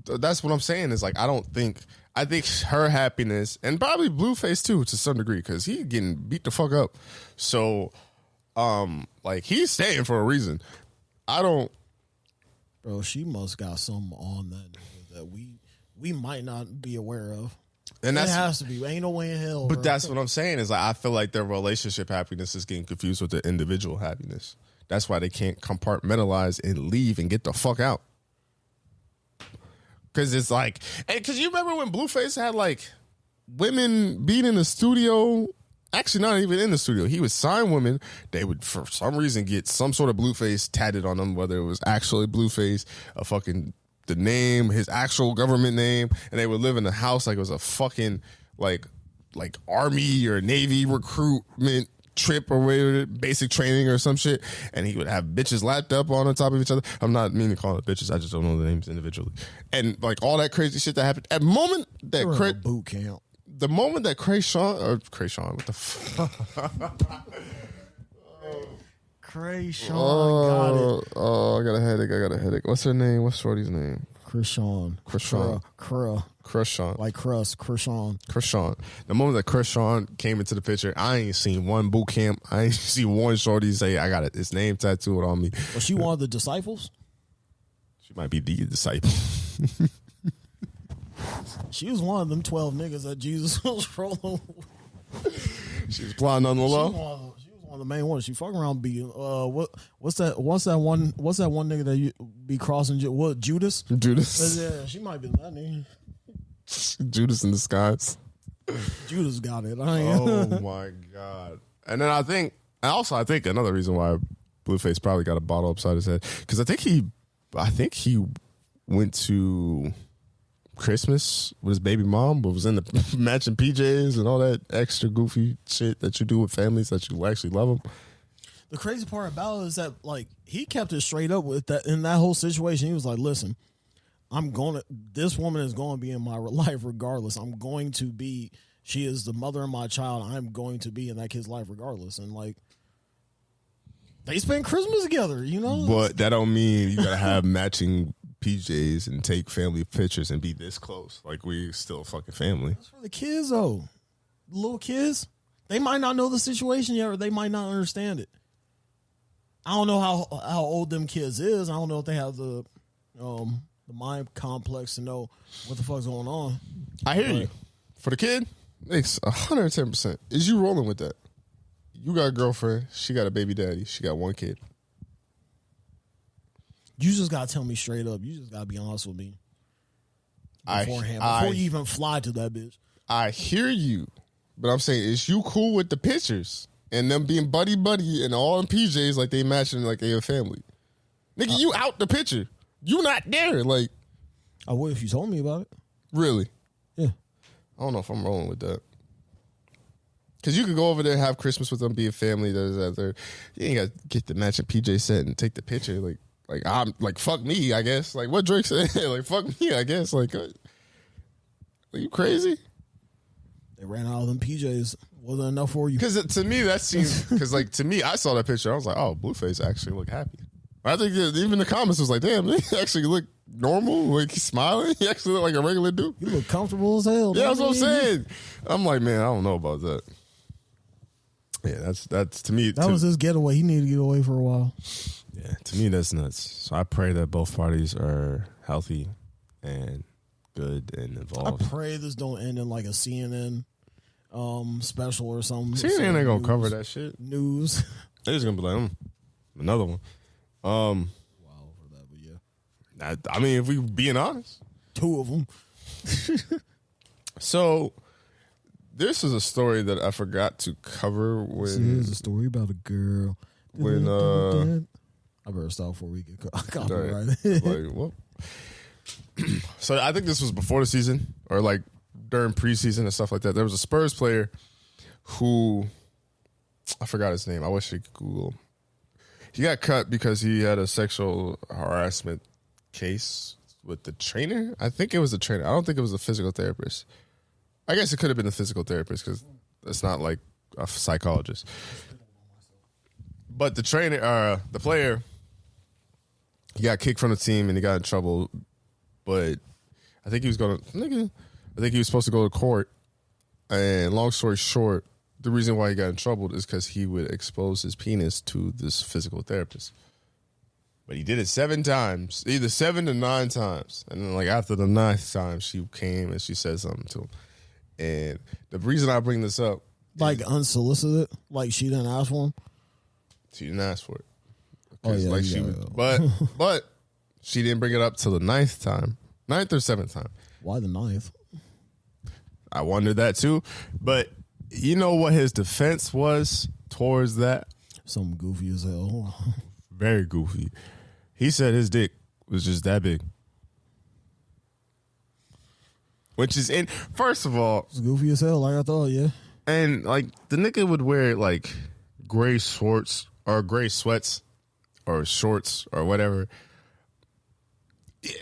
that's what I'm saying is, like, I think her happiness, and probably Blueface too, to some degree, because he getting beat the fuck up. So, like, he's staying for a reason. Bro, she must got something on that nigga that we might not be aware of. And it has to be. Ain't no way in hell. But bro. That's what I'm saying is, like, I feel like their relationship happiness is getting confused with their individual happiness. That's why they can't compartmentalize and leave and get the fuck out. Because it's like, because you remember when Blueface had like women being in the studio, actually not even in the studio. He would sign women. They would, for some reason, get some sort of Blueface tatted on them, whether it was actually Blueface, the name, his actual government name, and they would live in a house like it was a fucking like Army or Navy recruitment trip or whatever, basic training or some shit, and he would have bitches lapped up on top of each other. I'm not meaning to call it bitches, I just don't know the names individually. And like all that crazy shit that happened. At the moment that boot camp. The moment that Krayshawn, what the fuck? Krayshawn got it. Oh, I got a headache. What's her name? What's Shorty's name? Krishan. Like crust. Krishan. The moment that Krishan came into the picture, I ain't seen one boot camp. I ain't seen one shorty say, I got his name tattooed on me. Was she one of the disciples? She might be the disciple. She was one of them 12 niggas that Jesus was rolling. She was plotting on the low. She was one of the main ones. She fucking around being what's that one nigga that you be crossing? What, Judas? Yeah, she might be that name. Judas in disguise. Judas got it. Oh my god! And then I think another reason why Blueface probably got a bottle upside his head, because I think he went to Christmas with his baby mom, but was in the matching PJs and all that extra goofy shit that you do with families that you actually love them. The crazy part about it is that, like, he kept it straight up with that in that whole situation. He was like, "Listen, this woman is going to be in my life regardless. She is the mother of my child. I'm going to be in that kid's life regardless." And like, they spend Christmas together, you know. But that don't mean you gotta have matching PJs and take family pictures and be this close. Like, we still a fucking family. That's for the kids, though. The little kids, they might not know the situation yet, or they might not understand it. I don't know how old them kids is. I don't know if they have the mind complex to know what the fuck's going on. I hear you. For the kid, makes 110%. Is you rolling with that? You got a girlfriend. She got a baby daddy. She got one kid. You just gotta tell me straight up. You just gotta be honest with me beforehand before you even fly to that bitch. I hear you, but I'm saying, is you cool with the pictures and them being buddy and all in PJs like they matching like they a family? Nigga, you out the picture. You not there. Like, I would if you told me about it. Really? Yeah. I don't know if I'm rolling with that. Because you could go over there and have Christmas with them, be a family. You ain't got to get the matching PJ set and take the picture. Like I'm like, fuck me, I guess. Like, what Drake said, like, fuck me, I guess. Like, are you crazy? They ran out of them PJs. Wasn't enough for you. Because to me, that seems, because like, to me, I saw that picture. I was like, oh, Blueface actually look happy. I think even the comments was like, damn, they actually look normal. Like, he's smiling. He actually look like a regular dude. You look comfortable as hell. Yeah, that's what I'm saying. I'm like, man, I don't know about that. Yeah, that's to me. That was his getaway. He needed to get away for a while. Yeah, to me, that's nuts. So I pray that both parties are healthy and good and involved. I pray this don't end in like a CNN special or something. CNN ain't gonna cover that shit. News. They're just gonna be like, another one. Wow. I mean, if we being honest. 2 of them. So, this is a story that I forgot to cover when... Here's a story about a girl. When, I better stop before we get caught. Right. Like, what? So, I think this was before the season, or like during preseason and stuff like that. There was a Spurs player who... I forgot his name. I wish I could Google him. He got cut because he had a sexual harassment case with the trainer. I think it was the trainer. I don't think it was a physical therapist. I guess it could have been a physical therapist because it's not like a psychologist. But the trainer, the player, he got kicked from the team and he got in trouble. But I think he was supposed to go to court. And long story short, the reason why he got in trouble is because he would expose his penis to this physical therapist. But he did it 7 times, either 7 to 9 times. And then, like, after the 9th time, she came and she said something to him. And the reason I bring this up... Like, unsolicited? Like, she didn't ask for him? She didn't ask for it. Oh, yeah, like but she didn't bring it up till the 9th time. 9th or 7th time. Why the 9th? I wondered that, too. But... You know what his defense was towards that? Something goofy as hell. Very goofy. He said his dick was just that big. Which is first of all, it's goofy as hell, like I thought, yeah. And like the nigga would wear like gray shorts or gray sweats or shorts or whatever.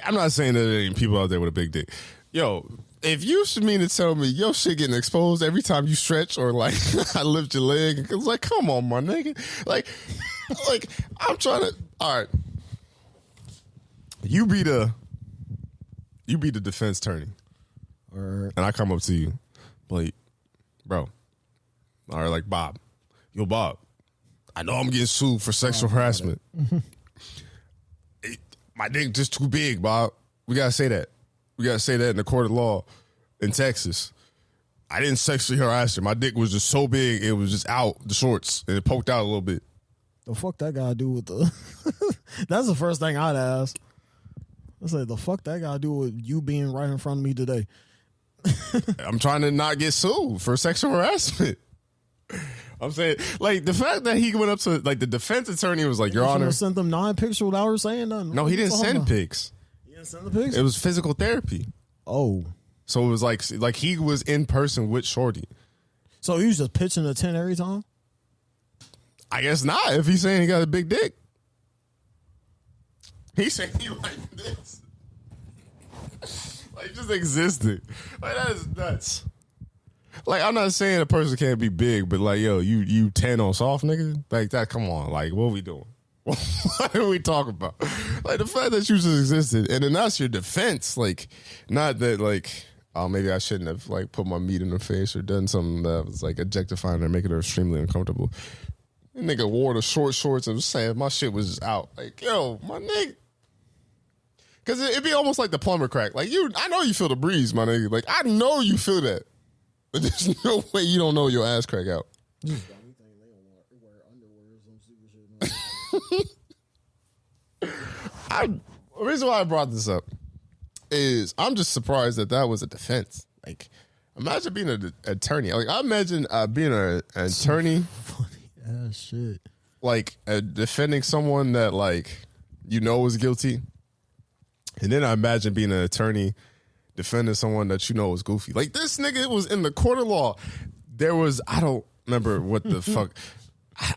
I'm not saying that there ain't people out there with a big dick. Yo, if you should mean to tell me your shit getting exposed every time you stretch or like I lift your leg, it's like, come on, my nigga. Like I'm trying to. All right, you be the defense attorney, and I come up to you, like, bro, or like Bob, yo, Bob, I know I'm getting sued for sexual harassment. My dick just too big, Bob. We gotta say that. We got to say that in the court of law in Texas. I didn't sexually harass her. My dick was just so big, it was just out the shorts, and it poked out a little bit. The fuck that guy do with the... That's the first thing I'd ask. I say, the fuck that guy do with you being right in front of me today? I'm trying to not get sued for sexual harassment. I'm saying, like, the fact that he went up to, like, the defense attorney was like, Your Honor. Sent them 9 pictures without her saying nothing. No, he didn't send pics. Send the pics? It was physical therapy. Oh. So it was like he was in person with Shorty. So he was just pitching a 10 every time? I guess not, if he's saying he got a big dick. He's saying he like this. Like, just existed. Like, that is nuts. Like, I'm not saying a person can't be big, but like, yo, you 10 on soft, nigga? Like, that, come on. Like, what are we doing? What are we talking about? Like, the fact that you just existed, and then that's your defense. Like, not that, like, oh, maybe I shouldn't have, like, put my meat in her face or done something that was, like, objectifying her, making her extremely uncomfortable. The nigga wore the short shorts and was saying my shit was just out. Like, yo, my nigga. Because it'd be almost like the plumber crack. Like, I know you feel the breeze, my nigga. Like, I know you feel that. But there's no way you don't know your ass crack out. The reason why I brought this up is I'm just surprised that was a defense. Like, imagine being an attorney. Like, I imagine being an attorney. Funny ass shit. Like, defending someone that, like, you know is guilty. And then I imagine being an attorney defending someone that you know is goofy. Like, this nigga was in the court of law. There was, I don't remember what the fuck.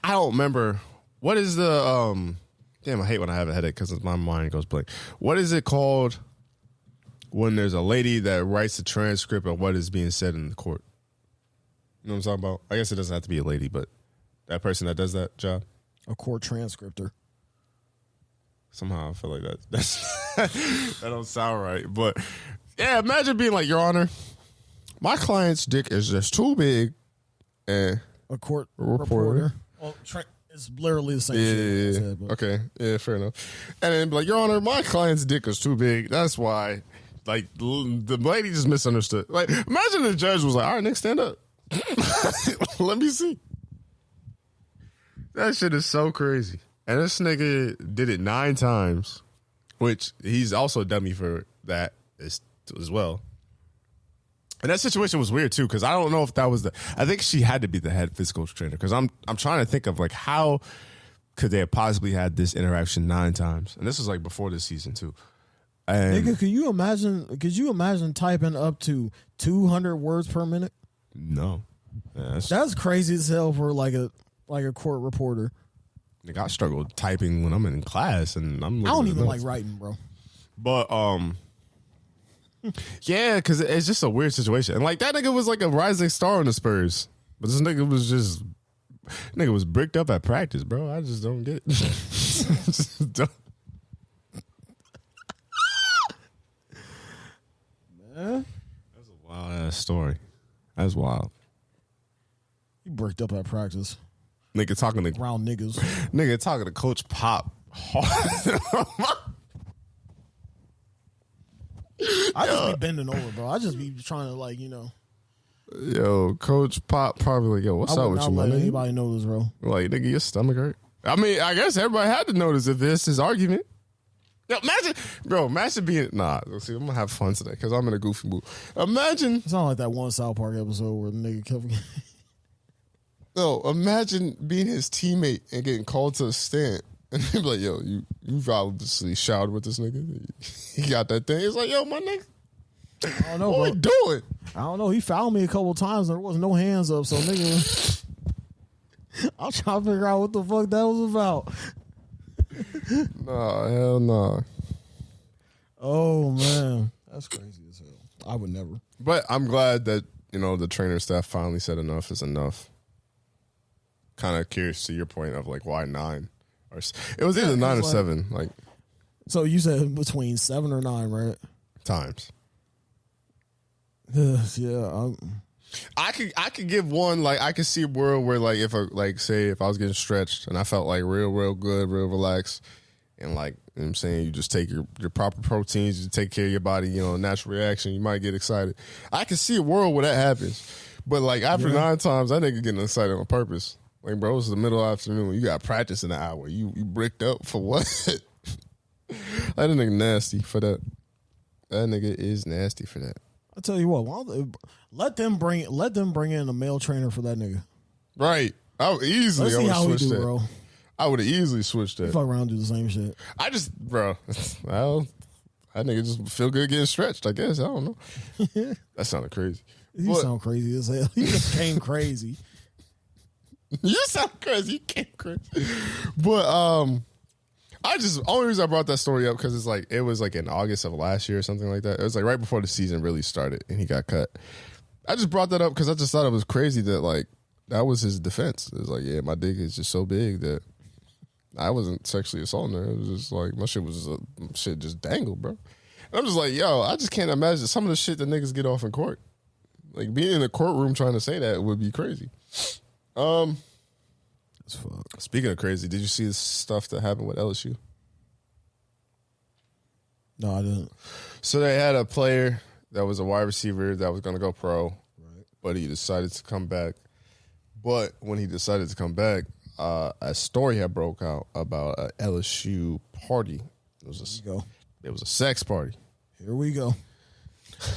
I don't remember. What is the, damn, I hate when I have a headache because my mind goes blank. What is it called when there's a lady that writes the transcript of what is being said in the court? You know what I'm talking about? I guess it doesn't have to be a lady, but that person that does that job. A court transcriptor. Somehow I feel like that don't sound right. But yeah, imagine being like, Your Honor, my client's dick is just too big. And a court reporter. Well, it's literally the same shit. Yeah. Said, okay. Yeah, fair enough. And then be like, Your Honor, my client's dick is too big. That's why. Like, the lady just misunderstood. Like, imagine the judge was like, all right, Nick, stand up. Let me see. That shit is so crazy. And this nigga did it 9 times which he's also a dummy for that as well. And that situation was weird too, because I don't know if that was I think she had to be the head physical trainer, because I'm trying to think of like how could they have possibly had this interaction 9 times, and this was like before this season too. And nigga, could you imagine typing up to 200 words per minute? No, yeah, that's crazy as hell for like a court reporter. Nigga, I struggle typing when I'm in class, and I don't even like writing, bro. But yeah, because it's just a weird situation, and like that nigga was like a rising star on the Spurs, but this nigga was bricked up at practice, bro. I just don't get it. Just don't. Man, that's a wild ass story. That's wild. You bricked up at practice. Nigga talking to round niggas. Nigga talking to Coach Pop. I just be bending over, bro. I just be trying to like, Yo, Coach Pop probably like, yo, what's up with you, man? Anybody know this, bro? Like, nigga, your stomach hurt. I mean, I guess everybody had to notice if this is argument. Yo, imagine being see, I'm gonna have fun today because I'm in a goofy mood. Imagine it's not like that one South Park episode where the nigga kept. No, imagine being his teammate and getting called to the stand. And he'd be like, yo, you obviously showered with this nigga. He got that thing. It's like, yo, my nigga. I don't know, what bro. we doing? I don't know. He fouled me a couple times and there was no hands up. So, nigga, I'm trying to figure out what the fuck that was about. Nah, hell nah. Oh, man. That's crazy as hell. I would never. But I'm glad that, the trainer staff finally said enough is enough. Kind of curious to your point of like why 9, or it was either 9 or 7. Like, so you said between 7 or 9, right? Times. Yeah, I could give one. Like, I could see a world where like if I was getting stretched and I felt like real good, real relaxed, and like what I'm saying, you just take your proper proteins, you take care of your body, natural reaction, you might get excited. I can see a world where that happens, but like after 9 times, that nigga getting excited on purpose. Like, bro, it's the middle of the afternoon. You got practice in an hour. You bricked up for what? That nigga nasty for that. That nigga is nasty for that. I tell you what, let them bring in a male trainer for that nigga. Right. I would easily. Let's see how he do, that. Bro. I would have easily switched that. Fuck around and do the same shit. Bro. Well, that nigga just feel good getting stretched. I guess I don't know. That sounded crazy. You sound crazy as hell. You just came crazy. You sound crazy. You came crazy. But only reason I brought that story up because it was like in August of last year or something like that. It was like right before the season really started and he got cut. I just brought that up because I just thought it was crazy that like that was his defense. It was like, yeah, my dick is just so big that I wasn't sexually assaulting her. It was just like my shit just dangled, bro. And I'm just like, yo, I just can't imagine some of the shit that niggas get off in court. Like being in a courtroom trying to say that would be crazy. Speaking of crazy, did you see the stuff that happened with LSU? No, I didn't. So they had a player that was a wide receiver that was going to go pro, right? But he decided to come back. But when he decided to come back, a story had broke out about a LSU party. It was a sex party. Here we go.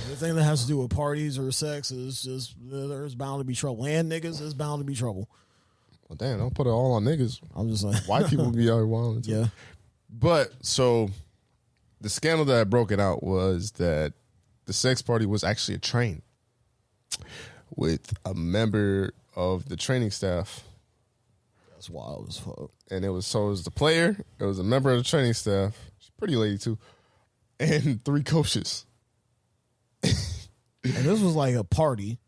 Anything that has to do with parties or sex is just there's bound to be trouble. And niggas is bound to be trouble. Well, damn, don't put it all on niggas. I'm just like white people be out here wilding too. Yeah. But so the scandal that had broken out was that the sex party was actually a train with a member of the training staff. That's wild as fuck. And it was the player, it was a member of the training staff, she's a pretty lady too, and 3 coaches. And this was like a party.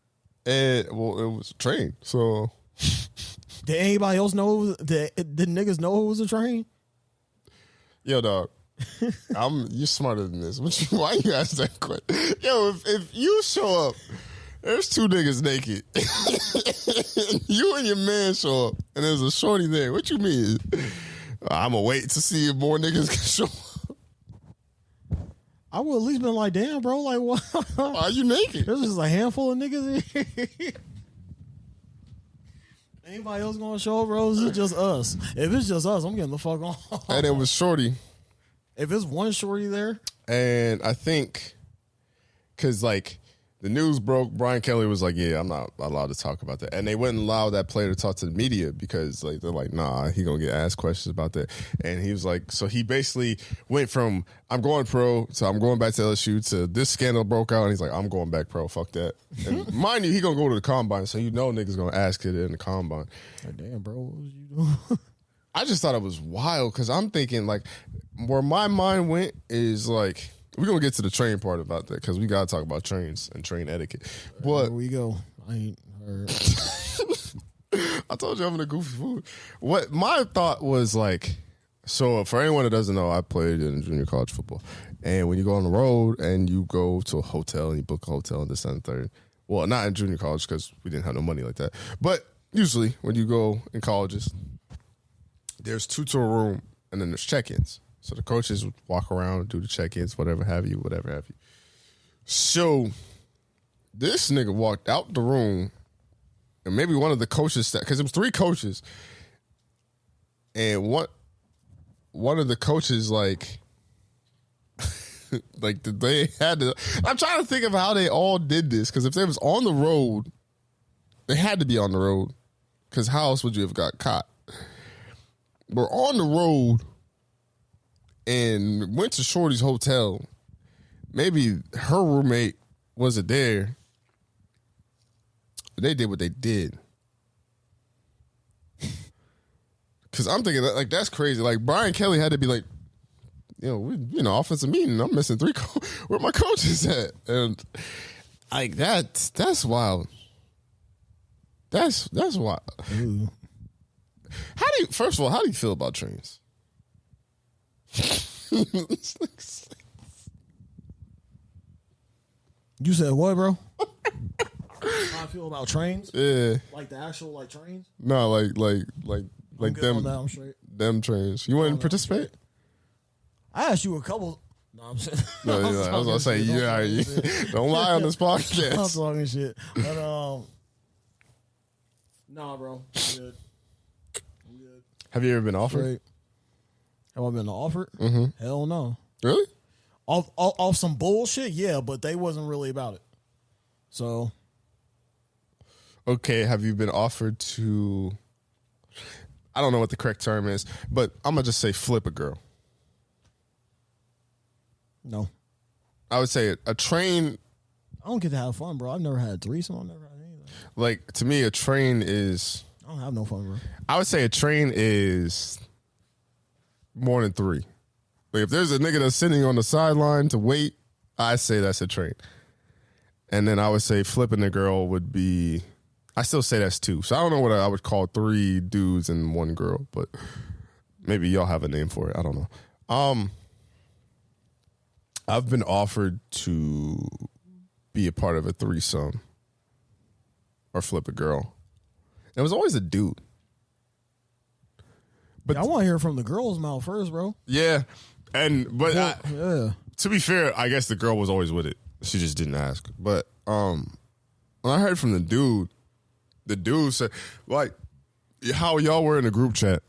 And it was a train, so. Did anybody else know? Did niggas know it was a train? Yo, dog. You're smarter than this. Why you ask that question? Yo, if you show up, there's 2 niggas naked. You and your man show up, and there's a shorty there. What you mean? I'm going to wait to see if more niggas can show up. I would at least been like, damn, bro, like, what? Why are you naked? There's just a handful of niggas here. Anybody else gonna show up, bro? Is it just us? If it's just us, I'm getting the fuck on. And it was shorty. If it's one shorty there, and I think because like the news broke, Brian Kelly was like, "Yeah, I'm not allowed to talk about that," and they wouldn't allow that player to talk to the media because like they're like, "Nah, he gonna get asked questions about that." And he was like, so he basically went from "I'm going pro" to "I'm going back to LSU" to this scandal broke out, and he's like, "I'm going back pro, fuck that." And mind you, he gonna go to the combine, so niggas gonna ask it in the combine. oh, damn, bro, what was you doing? I just thought it was wild because I'm thinking like where my mind went is like. We're going to get to the train part about that because we got to talk about trains and train etiquette. But Here we go. I ain't heard. I told you I'm in a goofy food. What my thought was like, so for anyone that doesn't know, I played in junior college football. And when you go on the road and you go to a hotel and you book a hotel in this and third, well, not in junior college because we didn't have no money like that. But usually when you go in colleges, there's 2 to a room and then there's check-ins. So the coaches would walk around, do the check-ins, whatever have you. So this nigga walked out the room, and maybe one of the coaches, because it was 3 coaches, and one of the coaches like they had to. I'm trying to think of how they all did this because if they was on the road, they had to be on the road because how else would you have got caught? We're on the road. And went to Shorty's hotel. Maybe her roommate wasn't there. They did what they did. Because I'm thinking, like, that's crazy. Like, Brian Kelly had to be like, offensive meeting. I'm missing 3. Where my coaches at? And, like, that's wild. That's wild. Ooh. First of all, how do you feel about trains? You said what, bro? How I feel about trains? Yeah. Like the actual like trains? No, like them. I'm straight. Them trains. You wouldn't participate? I asked you a couple. No, I'm saying. No, I was gonna say don't lie on this podcast. I'm talking shit. But nah, bro. I'm good. Have you ever been offered? Straight. Have I been offered? Mm-hmm. Hell no. Really? Off some bullshit, yeah, but they wasn't really about it. So, okay, have you been offered to? I don't know what the correct term is, but I'm gonna just say flip a girl. No, I would say a train. I don't get to have fun, bro. I've never had a threesome. I've never had anything. Like to me, a train is. I don't have no fun, bro. I would say a train is more than 3. Like if there's a nigga that's sitting on the sideline to wait, I say that's a train. And then I would say flipping a girl would be. I still say that's 2. So I don't know what I would call 3 dudes and 1 girl, but maybe y'all have a name for it. I don't know. I've been offered to be a part of a threesome or flip a girl. It was always a dude. But I want to hear from the girl's mouth first, bro. Yeah. But yeah. To be fair, I guess the girl was always with it. She just didn't ask. But when I heard from the dude said, like, how y'all were in a group chat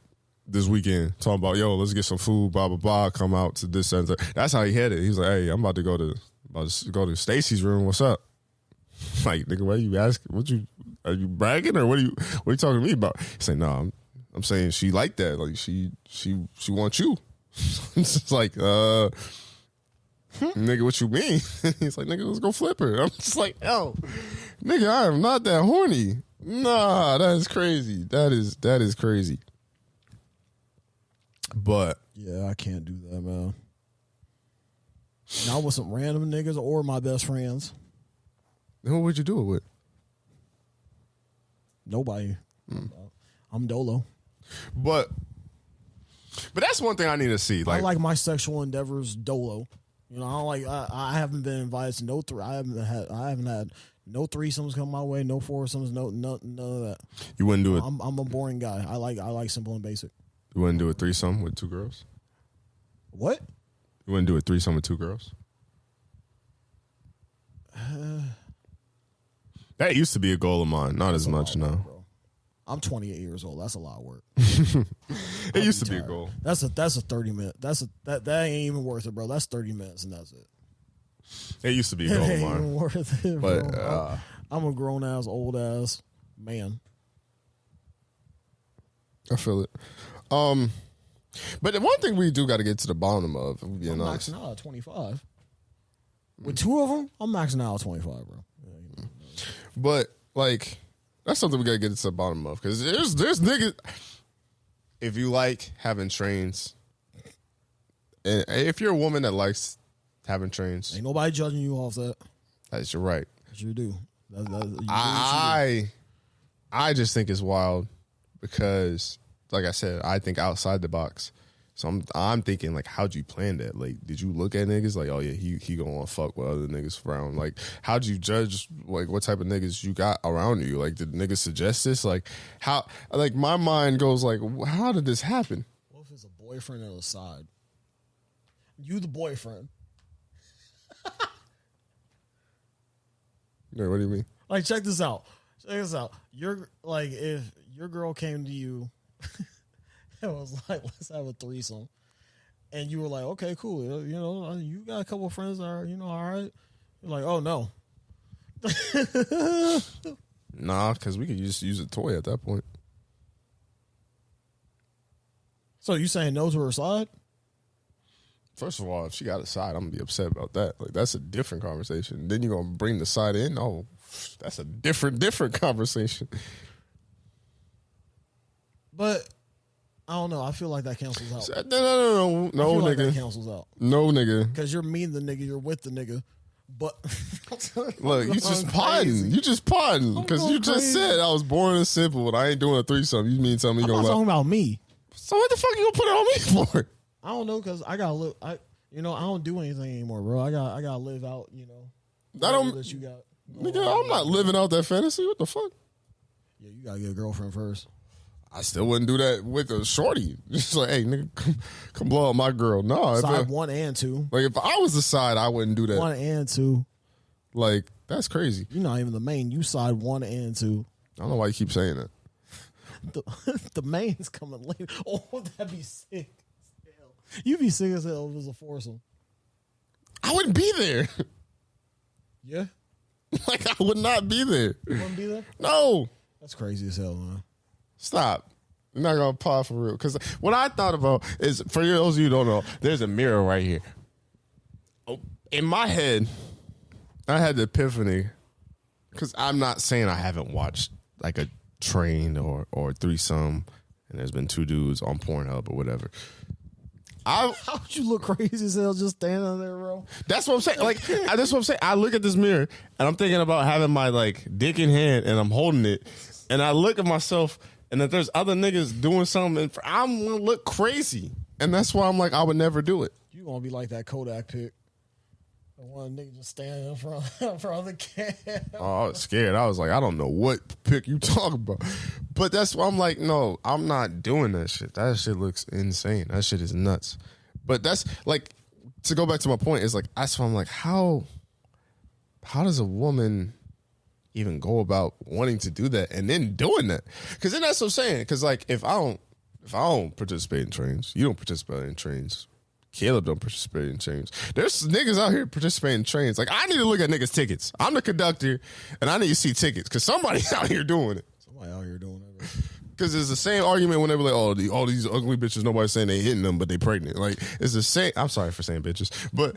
this weekend talking about, yo, let's get some food, blah, blah, blah, come out to this center. That's how he had it. He was like, hey, I'm about to go to Stacy's room. What's up? Like, nigga, what are you asking? Are you bragging or what are you talking to me about? He said, no, I'm saying she like that. Like she wants you. It's just like, nigga, what you mean? He's like, nigga, let's go flip her. I'm just like, yo, nigga, I am not that horny. Nah, that is crazy. That is crazy. But yeah, I can't do that, man. Not with some random niggas or my best friends. Who would you do it with? Nobody. I'm Dolo. But that's one thing I need to see. I like my sexual endeavors Dolo. You know, I don't like. I haven't been invited to no I haven't had no threesomes come my way, no foursomes, none of that. You wouldn't do it. I'm a boring guy. I like simple and basic. You wouldn't do a threesome with 2 girls? What? You wouldn't do a threesome with 2 girls? That used to be a goal of mine. Not as much now. Bro. I'm 28 years old. That's a lot of work. It used to be a goal. That's a 30-minute. That ain't even worth it, bro. That's 30 minutes and that's it. It used to be a goal It of ain't mine. even worth it, But bro. I'm a grown ass, old ass man. I feel it. But the one thing we do got to get to the bottom of, I'm being honest. maxing out at 25. With two of them, I'm maxing out at 25, bro. But like, that's something we got to get to the bottom of, because there's niggas. If you like having trains, and if you're a woman that likes having trains, Ain't nobody judging you off that. that's your right. You do. You do what you do. I just think it's wild because, like I said, I think outside the box. So I'm thinking, like, how'd you plan that? Like, did you look at niggas like, oh yeah, he gonna want to fuck with other niggas around? Like, how'd you judge like what type of niggas you got around you? Like, did niggas suggest this? Like, how? Like, my mind goes like, how did this happen? What if it's a boyfriend on the side? You the boyfriend. Wait, what do you mean? Like, check this out. You're like, if your girl came to you and was like, let's have a threesome, and you were like, okay, cool. You know, you got a couple of friends that are, you know, all right. You're like, oh no. Nah, because we could just use a toy at that point. So you saying no to her side? First of all, if she got a side, I'm gonna be upset about that. Like, that's a different conversation. Then you're gonna bring the side in. Oh, that's a different conversation. But I don't know. I feel like that cancels out. No, I feel like that nigga. cancels out No, nigga. because you're meeting the nigga, you're with the nigga. But Look, you just potting. You just potting because you just crazy. said I was born and simple, but I ain't doing a threesome. You mean tell me you I'm gonna not talking let? about me. So what the fuck you gonna put it on me for? I don't know because I gotta live. I don't do anything anymore, bro. I gotta live out. You know, I don't. that you got. Nigga, I'm not living out that fantasy. What the fuck? Yeah, you gotta get a girlfriend first. I still wouldn't do that with a shorty. Just like, hey, nigga, come blow up my girl. No, Side 1 and 2. like if I was the side, I wouldn't do that. 1 and 2. Like, that's crazy. You're not even the main. You side 1 and 2. I don't know why you keep saying that. The main's coming later. Oh, that'd be sick. You'd be sick as hell if it was a foursome. I wouldn't be there. Yeah, Like, I would not be there. you wouldn't be there. No. That's crazy as hell, man. Stop. You're not going to pause for real. Because what I thought about is, for those of you who don't know, there's a mirror right here. Oh, in my head, I had the epiphany, because I'm not saying I haven't watched like a train or threesome, and there's been 2 dudes on Pornhub or whatever. How would you look crazy as hell just standing there, bro? That's what I'm saying. Like, that's what I'm saying. I look at this mirror, and I'm thinking about having my, like, dick in hand, and I'm holding it, and I look at myself, and if there's other niggas doing something, I'm going to look crazy. And that's why I'm like, I would never do it. You gonna be like that Kodak pic. The one nigga just standing in front of the camera. Oh, I was scared. I was like, I don't know what pick you talking about. But that's why I'm like, no, I'm not doing that shit. That shit looks insane. That shit is nuts. But that's like, to go back to my point, is like, that's why I'm like, how does a woman even go about wanting to do that and then doing that? Because then that's what I'm saying. Because like, if I don't participate in trains, you don't participate in trains, Caleb don't participate in trains. There's niggas out here participating in trains. Like, I need to look at niggas' tickets. I'm the conductor, and I need to see tickets because somebody's out here doing it. Somebody out here doing it, bro. Because it's the same argument whenever like, oh, all these ugly bitches, nobody's saying they hitting them, but they pregnant. Like, it's the same. I'm sorry for saying bitches, but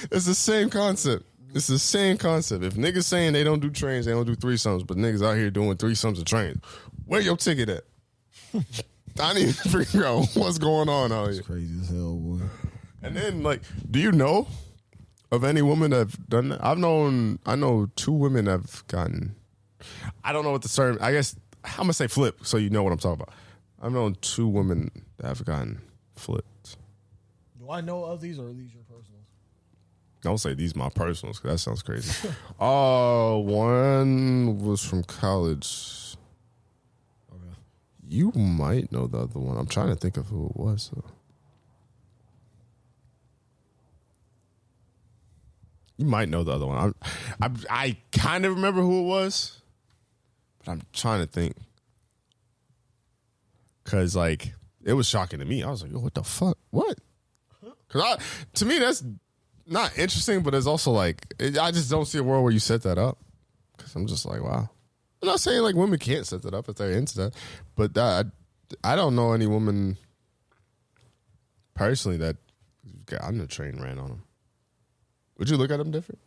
it's the same concept. It's the same concept. If niggas saying they don't do trains, they don't do threesomes, but niggas out here doing threesomes of trains, where your ticket at? I need to figure out what's going on out here. It's crazy as hell, boy. And then, like, do you know of any woman that have done that? I know 2 women that have gotten, I don't know what the term, I guess, I'm going to say flip, so you know what I'm talking about. I've known 2 women that have gotten flipped. Do I know of these or are these your personals? Don't say these my personals, because that sounds crazy. One was from college. Okay. You might know the other one. I'm trying to think of who it was, though. You might know the other one. I kind of remember who it was, But I'm trying to think. Because, like, it was shocking to me. I was like, yo, what the fuck? What? Because to me, that's not interesting, but it's also like, I just don't see a world where you set that up. Because I'm just like, wow. I'm not saying like women can't set that up if they're into that, but I don't know any woman personally that got on the train ran on them. Would you look at them different?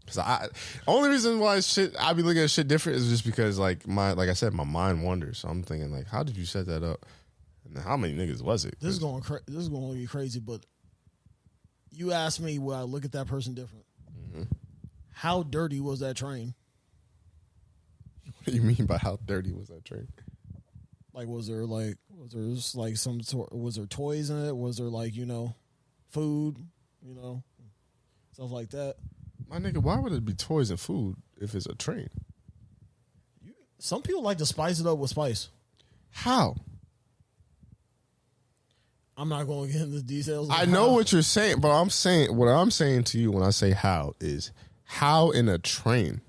Because only reason why I be looking at shit different is just because like I said, my mind wanders. So I'm thinking like, how did you set that up? And how many niggas was it? This is going to be crazy, but you asked me, will I look at that person different? Mm-hmm. How dirty was that train? What do you mean by how dirty was that train? Like, was there just like some sort? Was there toys in it? Was there like food? Stuff like that. My nigga, why would it be toys and food if it's a train? Some people like to spice it up with spice. How? I'm not going to get into the details. I know what you're saying, but what I'm saying to you when I say how is how in a train.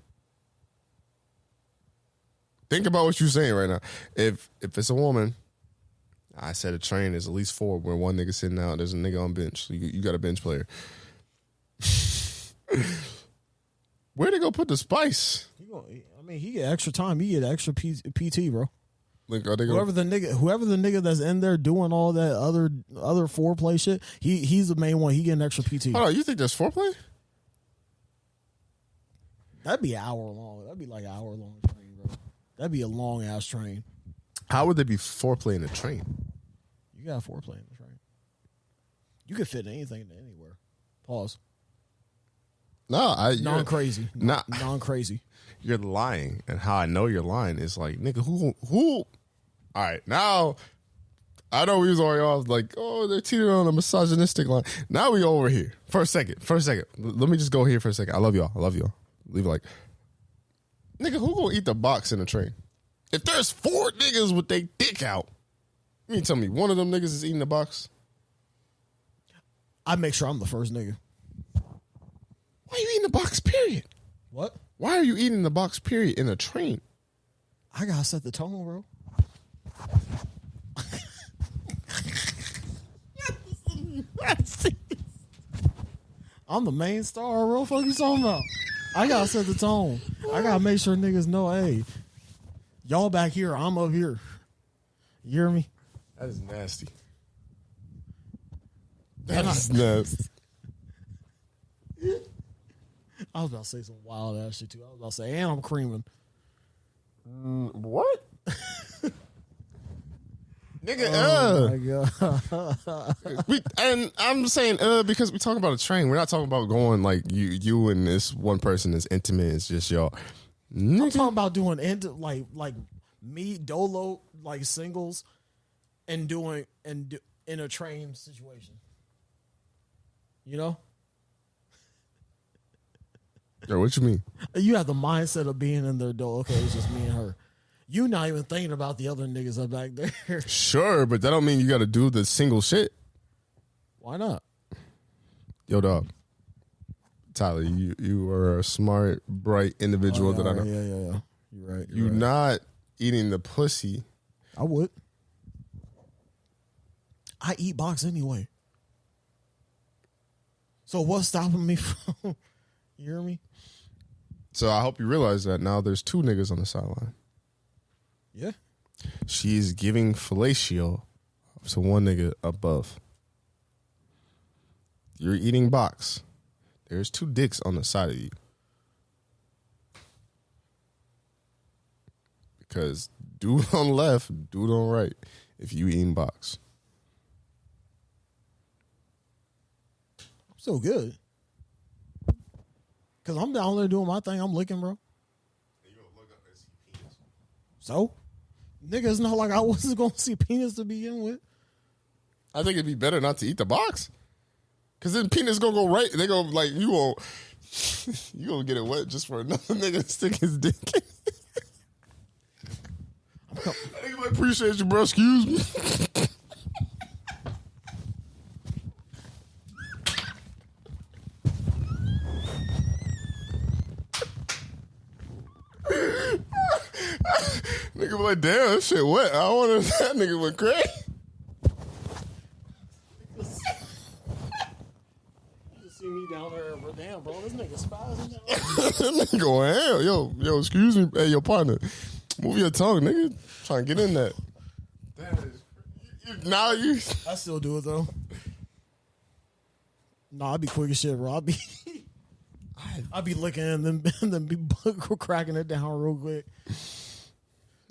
Think about what you're saying right now. If it's a woman, I said a train is at least 4 where one nigga sitting out, there's a nigga on bench. So you got a bench player. Where they go put the spice? He get extra time. He get extra PT, bro. Like, whoever the nigga that's in there doing all that other foreplay shit, he's the main one. He getting extra PT. Hold on, you think there's foreplay? That'd be an hour long. That'd be like an hour long train, bro. That'd be a long ass train. How would there be foreplay in a train? You got foreplay in the train. You could fit anything into anywhere. Pause. No, non-crazy. Non-crazy. You're lying. And how I know you're lying is like, nigga, who? All right, now, I know we was already off like, oh, they're teetering on a misogynistic line. Now we over here. For a second. Let me just go here for a second. I love y'all. Leave it like, nigga, who gonna eat the box in the train? If there's 4 niggas with their dick out, you mean tell me one of them niggas is eating the box? I make sure I'm the first nigga. Why are you eating the box, period? What? Why are you eating the box, period, in a train? I gotta set the tone, bro. I'm the main star, bro. Fuck you talking about? I gotta set the tone. I gotta make sure niggas know, hey, y'all back here, I'm up here. You hear me? That is nasty. That is nasty. I was about to say some wild ass shit too. I was about to say, and I'm creaming. What? Nigga, my God. And I'm saying because we talking about a train. We're not talking about going like you and this one person is intimate. It's just y'all. I'm talking about doing like me dolo like singles and doing in a train situation. You know? Yo, what you mean? You have the mindset of being in there, though. Okay, it's just me and her. You not even thinking about the other niggas up back there. Sure, but that don't mean you got to do the single shit. Why not? Yo, dog. Tyler, you are a smart, bright individual that I know. Yeah. You're right. You're not eating the pussy. I would. I eat box anyway. So what's stopping me from... You hear me? So I hope you realize that now there's 2 niggas on the sideline. Yeah. She's giving fellatio to one nigga above. You're eating box. There's 2 dicks on the side of you. Because dude on left, dude on right, if you eating box. I'm so good. Because I'm down there doing my thing. I'm licking, bro. You gonna look up and see penis. So? Nigga, it's not like I wasn't going to see penis to begin with. I think it'd be better not to eat the box. Because then penis gonna go right. They gonna, like, you gonna get it wet just for another nigga to stick his dick in. I think I appreciate you, bro. Excuse me. Nigga be like, damn, that shit wet. I want to. That nigga went crazy. You just see me down there, bro. Damn, bro, this nigga spazzing. That nigga going, hell, yo, excuse me, hey, yo, partner, move your tongue, nigga. Trying to get in that. Now you. I still do it though. Nah, I'd be quick as shit, bro. I'd be licking and then be cracking it down real quick.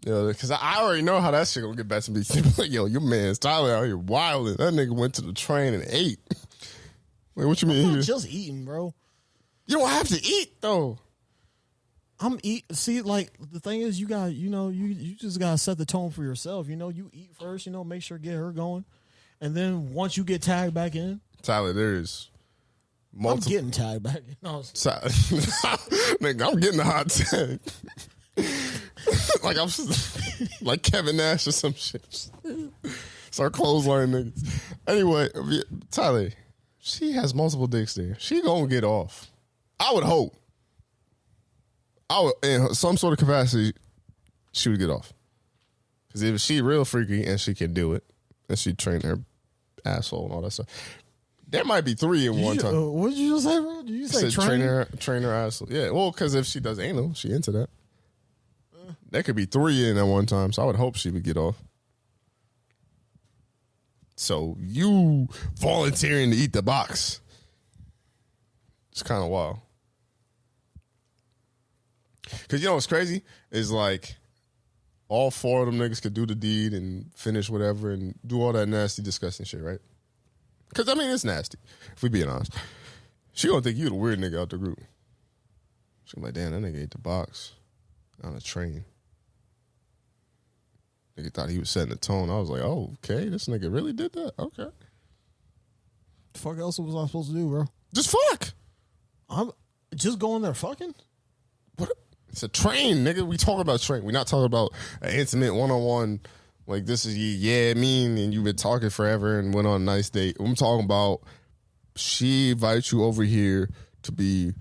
Yo, because I already know how that shit gonna get back to me. Like, yo, your man's Tyler out here wilding. That nigga went to the train and ate. Like, what you mean? I'm not just eating, bro. You don't have to eat though. I'm eat. See, like the thing is, you got, you just gotta set the tone for yourself. You eat first. Make sure get her going, and then once you get tagged back in, Tyler, there's multiple. I'm getting tagged back in. No, nigga, I'm getting the hot tag. Like I'm like Kevin Nash or some shit. Start clothesline niggas. Anyway, Tyler, she has multiple dicks there. She gonna get off. I would hope. In some sort of capacity, she would get off. Because if she real freaky and she can do it, and she train her asshole and all that stuff, there might be 3 in one time. What did you just say, bro? Did you say train her asshole? Yeah, well, because if she does anal, she into that. There could be 3 in at one time, so I would hope she would get off. So you volunteering to eat the box, it's kind of wild. Because you know what's crazy is like all 4 of them niggas could do the deed and finish whatever and do all that nasty, disgusting shit, right? Because, I mean, it's nasty, if we being honest. She gonna think you the weird nigga out the group. She gonna be like, damn, that nigga ate the box on a train. Nigga thought he was setting the tone. I was like, oh, okay, this nigga really did that? Okay. The fuck else was I supposed to do, bro? Just fuck. I'm just going there fucking? What? It's a train, nigga. We talking about train. We're not talking about an intimate one-on-one. Like, this is mean, and you've been talking forever and went on a nice date. I'm talking about she invites you over here to be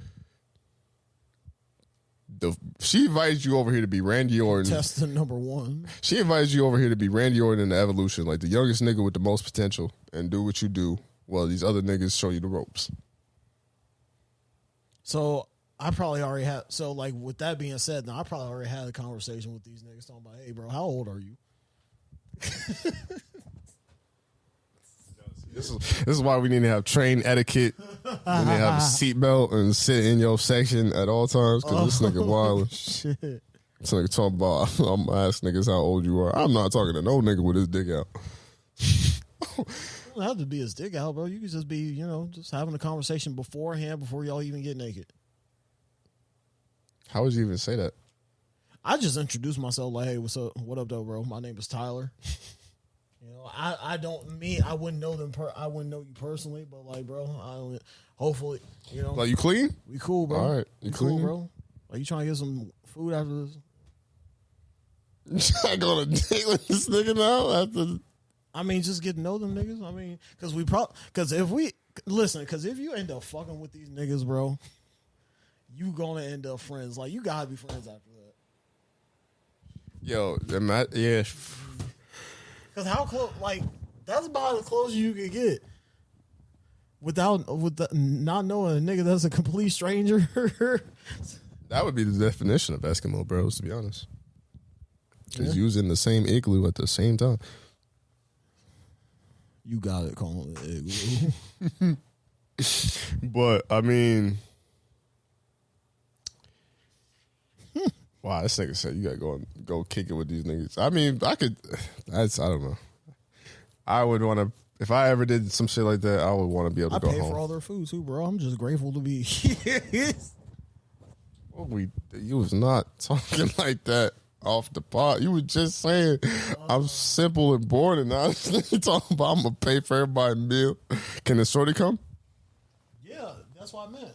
she invites you over here to be Randy Orton. Testing number 1. She invites you over here to be Randy Orton in the Evolution, like the youngest nigga with the most potential, and do what you do while these other niggas show you the ropes. So I probably already had. So like with that being said, now I probably already had a conversation with these niggas talking about, hey, bro, how old are you? This is why we need to have train etiquette. We need to have a seatbelt and sit in your section at all times because this nigga wild. Shit. This nigga talking about, I'm gonna ask niggas how old you are. I'm not talking to no nigga with his dick out. You don't have to be his dick out, bro. You could just be, just having a conversation beforehand before y'all even get naked. How would you even say that? I just introduced myself like, hey, what's up? What up, though, bro? My name is Tyler. I wouldn't know them. I wouldn't know you personally, but like, bro, hopefully, Like, you clean? We cool, bro. All right, you cool, bro? Like, you trying to get some food after this? You trying to go on a date with this nigga now? I mean, just get to know them niggas. I mean, because if you end up fucking with these niggas, bro, you gonna end up friends. Like, you gotta be friends after that. Yo, yeah. Because how close? Like, that's about as close as you can get with not knowing a nigga that's a complete stranger. That would be the definition of Eskimo bros, to be honest. Because you was in the same igloo at the same time. You got it, calling it igloo. But I mean, wow, this nigga said you gotta go kick it with these niggas. I mean, I don't know. I would want to, if I ever did some shit like that, I would want to be able to go home. I pay for all their food too, bro. I'm just grateful to be here. You was not talking like that off the pot. You were just saying I'm simple and bored, and now you talking about I'm gonna pay for everybody's meal. Can the shorty come? Yeah, that's what I meant.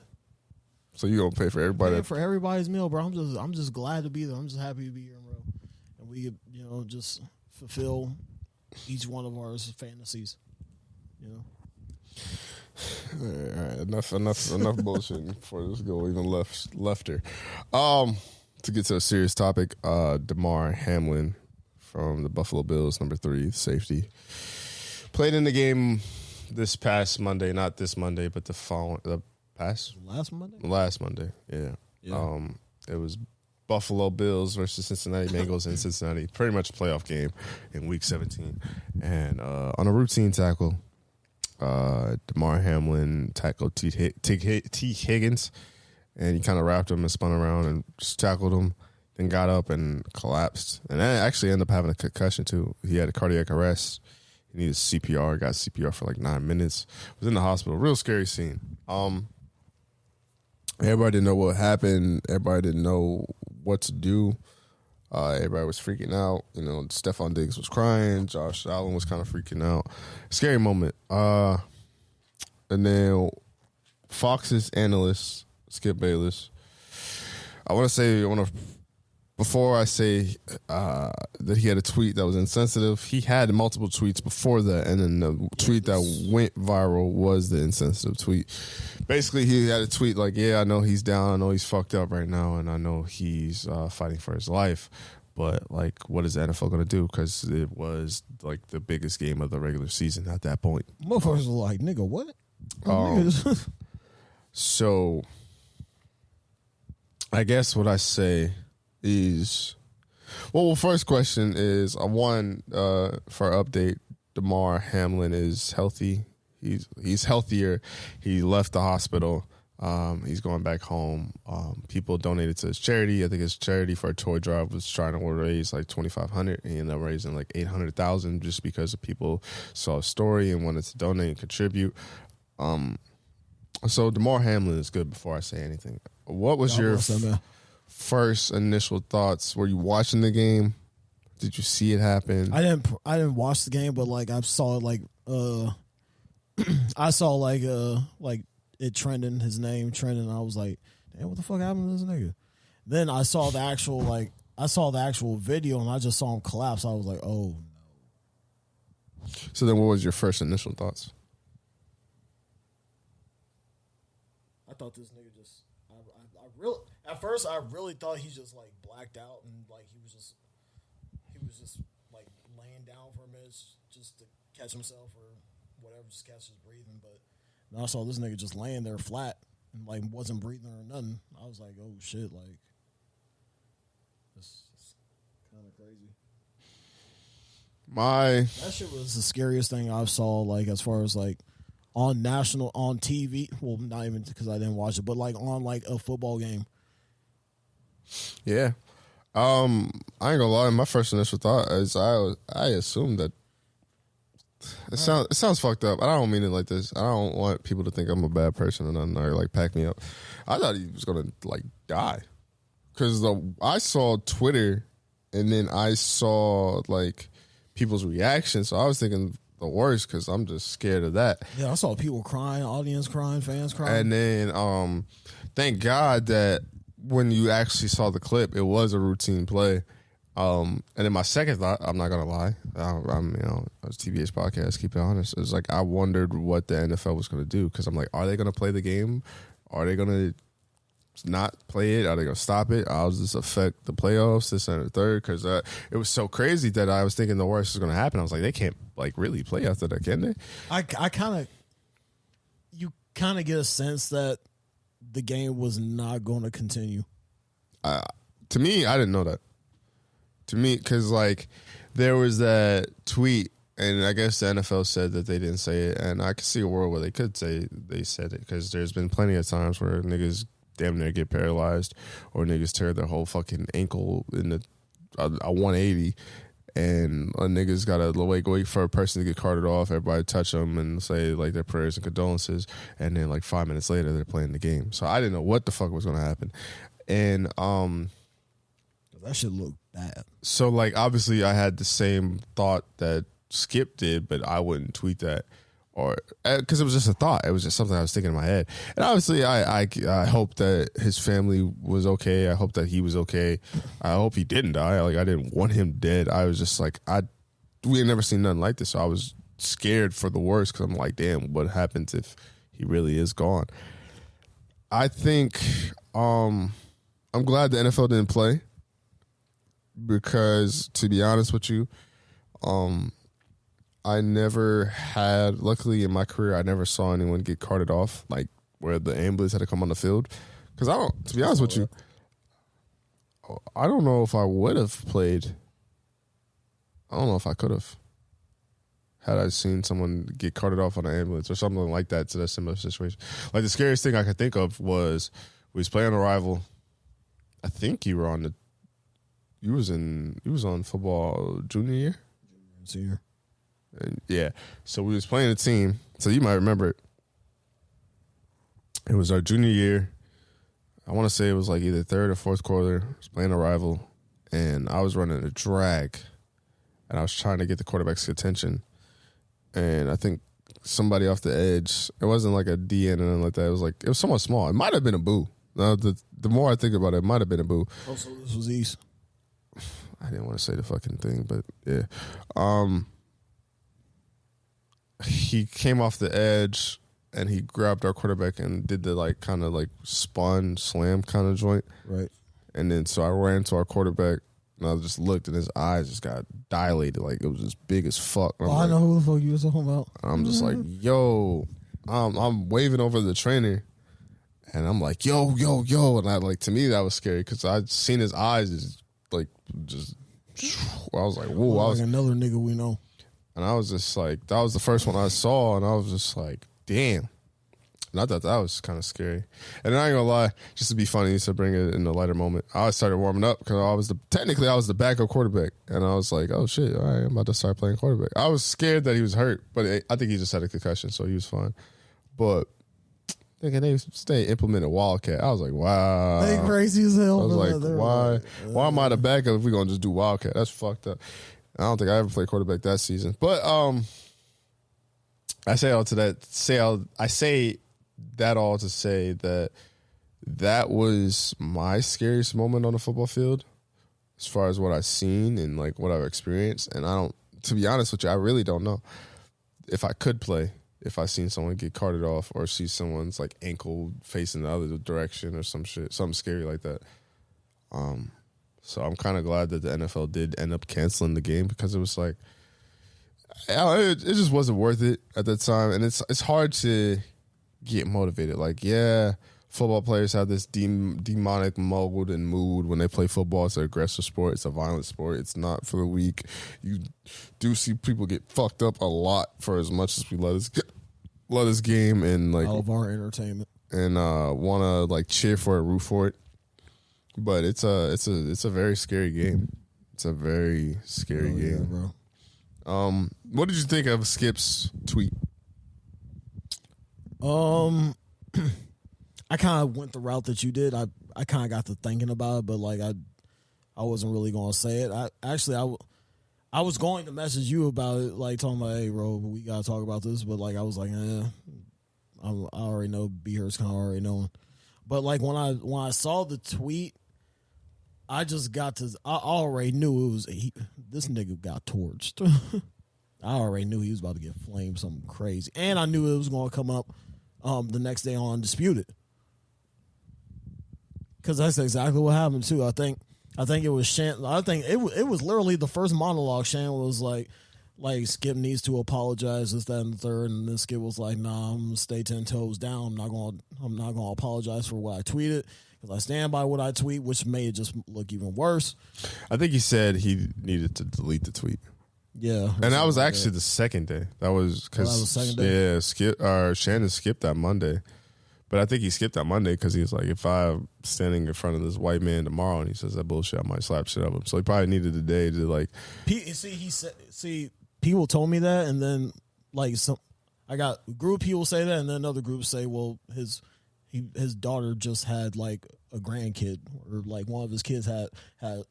So you gonna pay for everybody? Pay for everybody's meal, bro. I'm just glad to be there. I'm just happy to be here, bro. And we, just fulfill each one of our fantasies. All right, enough bullshitting before this go even left her. To get to a serious topic, Demar Hamlin from the Buffalo Bills, number 3 safety, played in the game this past Monday. Not this Monday, but the last Monday. Last Monday, yeah. It was Buffalo Bills versus Cincinnati Bengals in Cincinnati. Pretty much a playoff game in Week 17, and on a routine tackle, Demar Hamlin tackled T. Higgins. And he kind of wrapped him and spun around and just tackled him, then got up and collapsed. And I actually ended up having a concussion, too. He had a cardiac arrest. He needed CPR. Got CPR for like 9 minutes. Was in the hospital. Real scary scene. Everybody didn't know what happened. Everybody didn't know what to do. Everybody was freaking out. You know, Stephon Diggs was crying. Josh Allen was kind of freaking out. Scary moment. And then Fox's analyst, Skip Bayless. Before I say that he had a tweet that was insensitive, he had multiple tweets before that, and then the tweet that went viral was the insensitive tweet. Basically, he had a tweet like, yeah, I know he's down, I know he's fucked up right now, and I know he's fighting for his life, but, like, what is the NFL going to do? Because it was, like, the biggest game of the regular season at that point. Motherfuckers were like, nigga, what? So I guess what I say is, well, first question is, for update, Demar Hamlin is healthy. He's healthier. He left the hospital. He's going back home. People donated to his charity. I think his charity for a toy drive was trying to raise like $2,500. He ended up raising like $800,000 just because people saw a story and wanted to donate and contribute. So Demar Hamlin is good. Before I say anything, what was your first initial thoughts? Were you watching the game? Did you see it happen? I didn't watch the game, but like I saw it like I saw like it trending, his name trending. And I was like, damn, what the fuck happened to this nigga? Then I saw the actual video, and I just saw him collapse. I was like, oh no. So then, what was your first initial thoughts? I thought this nigga just. At first, I really thought he just like blacked out and like he was just like laying down for a minute just to catch himself or whatever, just catch his breathing. But then I saw this nigga just laying there flat and like wasn't breathing or nothing. I was like, oh shit, like this is kind of crazy. That shit was the scariest thing I've saw, like as far as like on TV. Well, not even because I didn't watch it, but like on like a football game. Yeah. I ain't gonna lie, my first initial thought is I assumed that it sounds fucked up. I don't mean it like this. I don't want people to think I'm a bad person or nothing, or like pack me up. I thought he was gonna like die. Cause I saw Twitter and then I saw like people's reactions, so I was thinking the worst because I'm just scared of that. Yeah, I saw people crying, audience crying, fans crying. And then thank God that when you actually saw the clip, it was a routine play. And then my second thought, I'm not gonna lie, I'm it was TBH podcast, keep it honest. It was like I wondered what the NFL was gonna do because I'm like, are they gonna play the game? Are they gonna not play it? Are they gonna stop it? How does this affect the playoffs, this and the third? Because it was so crazy that I was thinking the worst was gonna happen. I was like, they can't like really play after that, can they? You kind of get a sense that the game was not going to continue. To me, I didn't know that. To me, because like there was that tweet, and I guess the NFL said that they didn't say it, and I could see a world where they could say they said it because there's been plenty of times where niggas damn near get paralyzed or niggas tear their whole fucking ankle in a 180, and a niggas got to wait for a person to get carted off, everybody touch them and say like their prayers and condolences, and then like 5 minutes later they're playing the game. So I didn't know what the fuck was going to happen. And that shit looked bad. So like obviously I had the same thought that Skip did, but I wouldn't tweet that, or because it was just a thought. It was just something I was thinking in my head. And obviously I hope that his family was okay. I hope that he was okay. I hope he didn't die. Like I didn't want him dead. I was just like we had never seen nothing like this. So I was scared for the worst because I'm like, damn, what happens if he really is gone? I think I'm glad the NFL didn't play because, to be honest with you, I never had, luckily in my career, I never saw anyone get carted off, like where the ambulance had to come on the field. Because to be honest with you, I don't know if I would have played. I don't know if I could have had I seen someone get carted off on an ambulance or something like that to that similar situation. Like the scariest thing I could think of was we was playing a rival. I think you were on you was on football junior year? Senior. And yeah. So we was playing a team. So you might remember it. It was our junior year. I want to say it was like either third or fourth quarter. I was playing a rival, and I was running a drag, and I was trying to get the quarterback's attention. And I think somebody off the edge, it wasn't like a DN or anything like that. It was somewhat small. It might have been a boo. Now, the more I think about it, it might have been a boo. Oh, so this was East. I didn't want to say the fucking thing, but yeah. He came off the edge, and he grabbed our quarterback and did the like kind of like spun slam kind of joint. Right. And then so I ran to our quarterback, and I just looked, and his eyes just got dilated, like it was just big as fuck. I know who the fuck you was talking about. I'm just like, yo, I'm waving over the trainer, and I'm like, yo, and I like, to me that was scary because I'd seen his eyes just I was like, whoa, I was like another nigga we know, and I was just like, that was the first one I saw, and I was just like, damn. And I thought that was kind of scary. And then I ain't gonna lie, just to be funny, to bring it in a lighter moment, I started warming up because I was the backup quarterback, and I was like, oh shit, all right, I'm about to start playing quarterback. I was scared that he was hurt, but I think he just had a concussion, so he was fine. But thinking they implemented Wildcat, I was like, wow, they crazy as hell. I was like, why am I the backup if we're gonna just do Wildcat? That's fucked up. I don't think I ever played quarterback that season, but I say all to say that was my scariest moment on the football field as far as what I've seen and like what I've experienced. And to be honest with you, I really don't know if I could play if I seen someone get carted off or see someone's like ankle facing the other direction or something scary like that. So I'm kind of glad that the NFL did end up canceling the game because it was like, it just wasn't worth it at that time. And it's hard to get motivated. Like, yeah, football players have this demonic mold and mood when they play football. It's an aggressive sport. It's a violent sport. It's not for the weak. You do see people get fucked up a lot for as much as we love this game and like all of our entertainment and want to like cheer for it, root for it. But it's a very scary game. It's a very scary game, bro. What did you think of Skip's tweet? I kind of went the route that you did. I kind of got to thinking about it, but like I wasn't really going to say it. I was going to message you about it, like talking about, hey, bro, we got to talk about this. But like I was like, I already know. B-Hurst kind of already knowing. But like when I saw the tweet, I already knew it was this nigga got torched. I already knew he was about to get flamed something crazy, and I knew it was going to come up the next day on Undisputed, because that's exactly what happened too. I think it was Shan. I think it was literally the first monologue. Shan was like Skip needs to apologize, this, that, and the third, and then Skip was like, nah, I'm gonna stay 10 toes down. I'm not gonna apologize for what I tweeted because I stand by what I tweet, which made it just look even worse. I think he said he needed to delete the tweet. Yeah, and that was actually the second day. That was because Shannon skipped that Monday, but I think he skipped that Monday because he was like, if I'm standing in front of this white man tomorrow and he says that bullshit, I might slap shit out of him. So he probably needed a day to like. People told me that, and then like I got a group of people say that, and then another group say, well, his daughter just had like a grandkid, or like one of his kids had a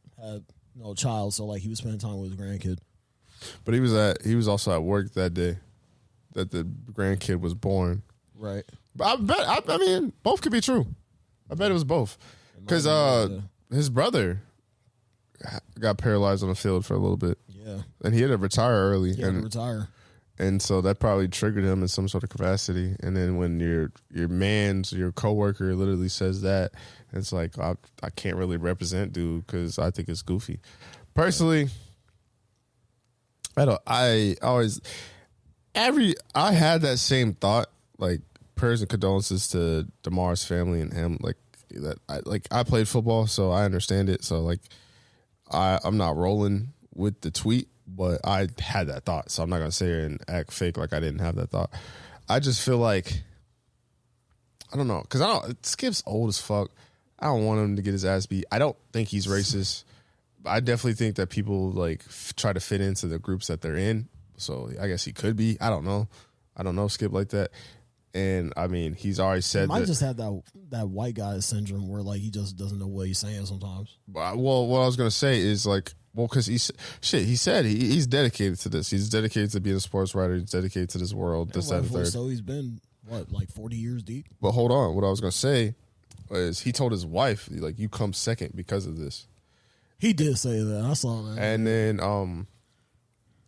child, so like he was spending time with his grandkid. But he was also at work that day that the grandkid was born. Right. But I mean, both could be true. I bet it was both. Because his brother got paralyzed on the field for a little bit. Yeah. And he had to retire early. He had to retire. And so that probably triggered him in some sort of capacity. And then when your coworker literally says that, it's like, I can't really represent dude because I think it's goofy. Personally, I had that same thought, like prayers and condolences to Demar's family and him. I played football, so I understand it. So like, I'm not rolling with the tweet, but I had that thought, so I'm not gonna sit here and act fake like I didn't have that thought. I just feel like, I don't know, because Skip's old as fuck. I don't want him to get his ass beat. I don't think he's racist. I definitely think that people like try to fit into the groups that they're in. So I guess he could be. I don't know. I don't know Skip like that. And I mean, he's already said he might just have that white guy syndrome where like he just doesn't know what he's saying sometimes. Well, what I was gonna say is like, well, because he said he's dedicated to this. He's dedicated to being a sports writer. He's dedicated to this world. This, that, and third. So he's been like 40 years deep. But hold on, what I was gonna say is he told his wife like, you come second because of this. He did say that. I saw that. And then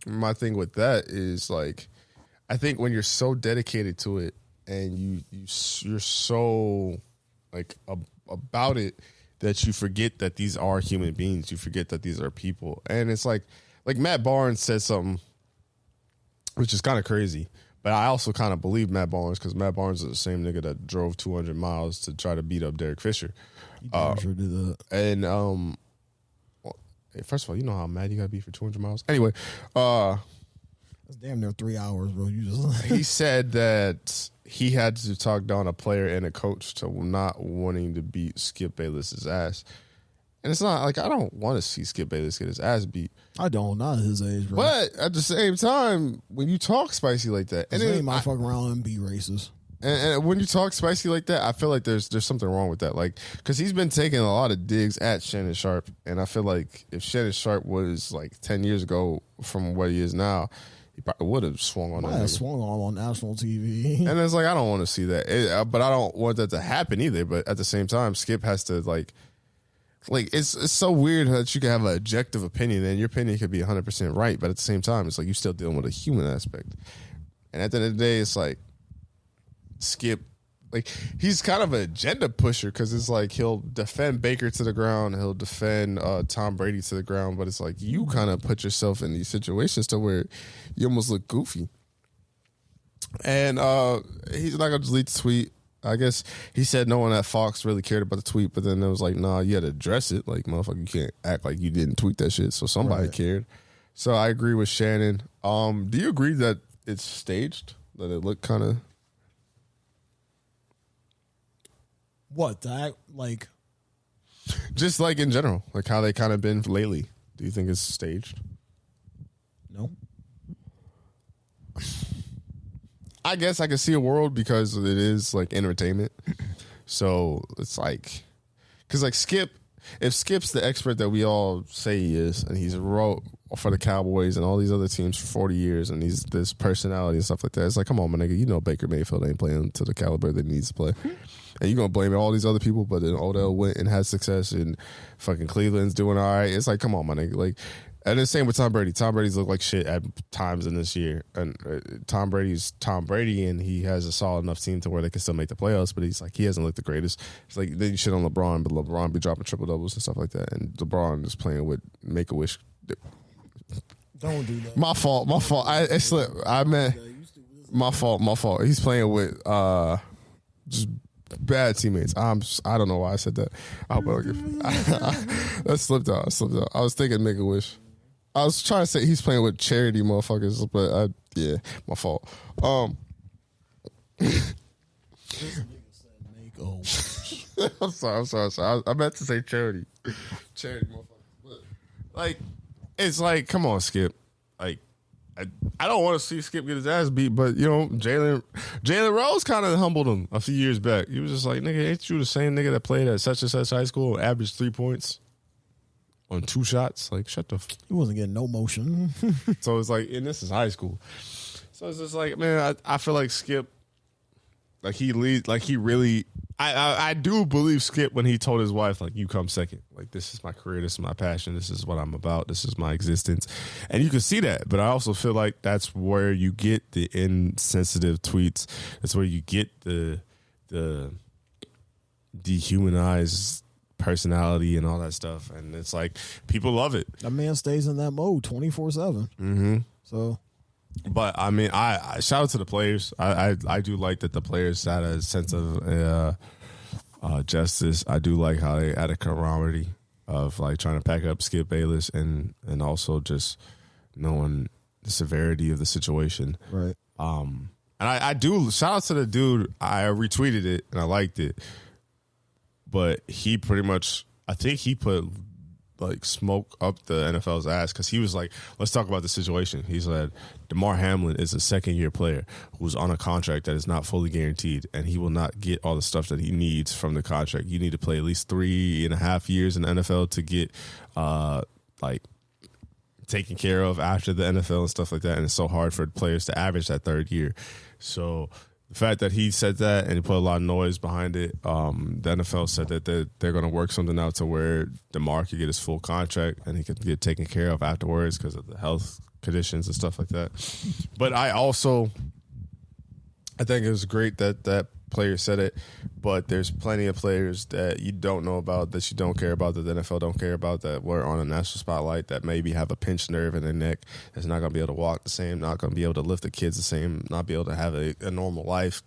my thing with that is like, I think when you're so dedicated to it and you're so like about it that you forget that these are human beings. You forget that these are people. And it's like Matt Barnes said something which is kind of crazy, but I also kind of believe Matt Barnes because Matt Barnes is the same nigga that drove 200 miles to try to beat up Derek Fisher. He sure did that. And first of all, you know how mad you gotta be for 200 miles. Anyway, that's damn near 3 hours, bro. You just he said that he had to talk down a player and a coach to not wanting to beat Skip Bayless's ass. And it's not like I don't want to see Skip Bayless get his ass beat. I don't, not at his age, bro. But at the same time, when you talk spicy like that, and then he might fuck around and be racist. And when you talk spicy like that, I feel like there's something wrong with that. Like, because he's been taking a lot of digs at Shannon Sharp, and I feel like if Shannon Sharp was like 10 years ago from what he is now, he probably would have swung on that. Might have swung on national TV. And it's like, I don't want to see that, but I don't want that to happen either. But at the same time, Skip has to like it's so weird that you can have an objective opinion, and your opinion could be 100% right, but at the same time, it's like you're still dealing with a human aspect. And at the end of the day, it's like, Skip, like he's kind of an agenda pusher because it's like he'll defend Baker to the ground, he'll defend Tom Brady to the ground, but it's like you kind of put yourself in these situations to where you almost look goofy. And he's not gonna delete the tweet. I guess he said no one at Fox really cared about the tweet, but then it was like, nah, you had to address it. Like, motherfucker, you can't act like you didn't tweet that shit. So somebody cared. So I agree with Shannon. Do you agree that it's staged? That it looked kind of... What, that, like... Just like in general, like how they kind of been lately. Do you think it's staged? No. I guess I can see a world because it is like entertainment. So it's like, because like Skip, if Skip's the expert that we all say he is, and he's wrote for the Cowboys and all these other teams for 40 years, and he's this personality and stuff like that, it's like, come on, my nigga, you know Baker Mayfield ain't playing to the caliber that he needs to play. And you're going to blame all these other people, but then Odell went and had success, and fucking Cleveland's doing all right. It's like, come on, my nigga. Like, and the same with Tom Brady. Tom Brady's looked like shit at times in this year. And Tom Brady's Tom Brady, and he has a solid enough team to where they can still make the playoffs, but he's like, he hasn't looked the greatest. It's like, then you shit on LeBron, but LeBron be dropping triple-doubles and stuff like that. And LeBron is playing with Make-A-Wish. Don't do that. My fault. I slipped. I meant, my fault. He's playing with just bad teammates. I don't know why I said that. I hope I don't get... I slipped out. I was thinking Make-A-Wish. I was trying to say he's playing with charity motherfuckers, but yeah, my fault. I'm sorry. I meant to say charity. Charity motherfuckers. But, like, it's like, come on, Skip. Like, I don't want to see Skip get his ass beat, but, you know, Jalen Rose kind of humbled him a few years back. He was just like, nigga, ain't you the same nigga that played at such and such high school and averaged 3 points on 2 shots? Like, shut the He wasn't getting no motion. So it's like, and this is high school. So it's just like, man, I feel like Skip, like he really I do believe Skip when he told his wife, like, you come second. Like, this is my career. This is my passion. This is what I'm about. This is my existence. And you can see that. But I also feel like that's where you get the insensitive tweets. That's where you get the dehumanized personality and all that stuff. And it's like, people love it. That man stays in that mode 24/7. Mm-hmm. So. But I mean, I shout out to the players. I do like that the players had a sense of justice. I do like how they had a camaraderie of like trying to pack up Skip Bayless and also just knowing the severity of the situation. Right. And I do shout out to the dude. I retweeted it and I liked it, but he pretty much, I think he put like smoke up the NFL's ass because he was like, let's talk about the situation. He said, Demar Hamlin is a second-year player who's on a contract that is not fully guaranteed, and he will not get all the stuff that he needs from the contract. You need to play at least 3.5 years in the NFL to get like taken care of after the NFL and stuff like that, and it's so hard for players to average that third year. So the fact that he said that and he put a lot of noise behind it, the NFL said that they're going to work something out to where DeMar could get his full contract and he could get taken care of afterwards because of the health conditions and stuff like that. But I think it was great that player said it, but there's plenty of players that you don't know about, that you don't care about, that the NFL don't care about, that were on a national spotlight, that maybe have a pinched nerve in their neck, that's not going to be able to walk the same, not going to be able to lift the kids the same, not be able to have a normal life.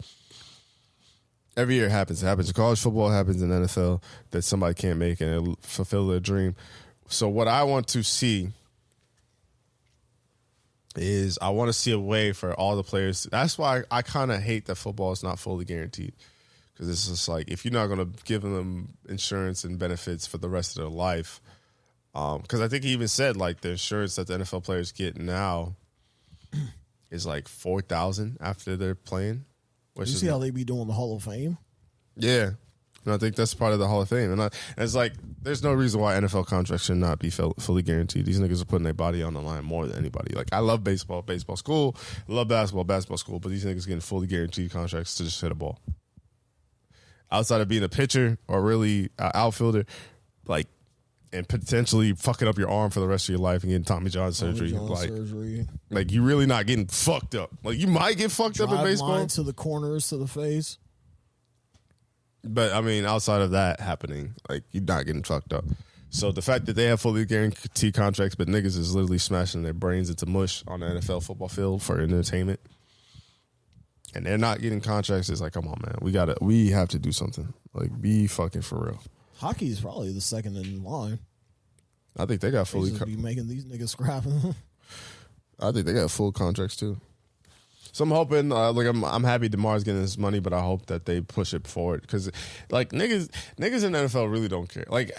Every year it happens. It happens in college football, it happens in NFL, that somebody can't make and fulfill their dream. So what I want to see is I want to see a way for all the players. That's why I kind of hate that football is not fully guaranteed, because it's just like, if you're not going to give them insurance and benefits for the rest of their life, because I think he even said like the insurance that the NFL players get now is like $4,000 after they're playing. You see how they be doing the Hall of Fame? Yeah. And I think that's part of the Hall of Fame. And it's like, there's no reason why NFL contracts should not be fully guaranteed. These niggas are putting their body on the line more than anybody. Like, I love baseball school. I love basketball school. But these niggas getting fully guaranteed contracts to just hit a ball. Outside of being a pitcher or really an outfielder, like, and potentially fucking up your arm for the rest of your life and getting Tommy John surgery. Like, you really not getting fucked up. Like, you might get fucked up in baseball. Line to the corners, to the face. But, I mean, outside of that happening, like, you're not getting fucked up. So the fact that they have fully guaranteed contracts, but niggas is literally smashing their brains into mush on the NFL football field for entertainment, and they're not getting contracts, is like, come on, man. We have to do something. Like, be fucking for real. Hockey is probably the second in line. I think they got fully... be making these niggas scrapping. I think they got full contracts, too. So I'm hoping, I'm happy DeMar's getting his money, but I hope that they push it forward, because, like, niggas in the NFL really don't care. Like,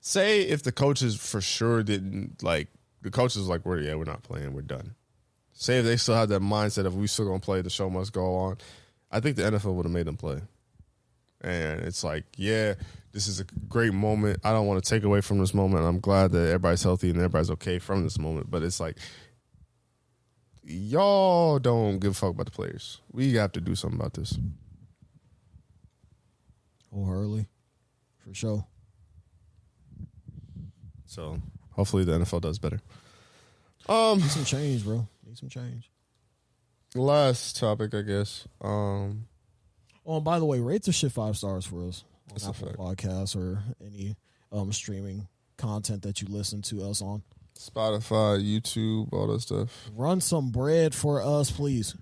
say if the coaches for sure didn't, like, the coaches like, we're not playing, we're done. Say if they still had that mindset of we still gonna play, the show must go on, I think the NFL would have made them play. And it's like, yeah, this is a great moment. I don't want to take away from this moment. I'm glad that everybody's healthy and everybody's okay from this moment. But it's like, y'all don't give a fuck about the players. We have to do something about this. Wholeheartedly. For sure. So hopefully the NFL does better. Need some change, bro. Need some change. Last topic, I guess. Oh, and by the way, rate the shit 5 stars for us on That's Apple Podcasts or any streaming content that you listen to us on. Spotify, YouTube, all that stuff. Run some bread for us, please.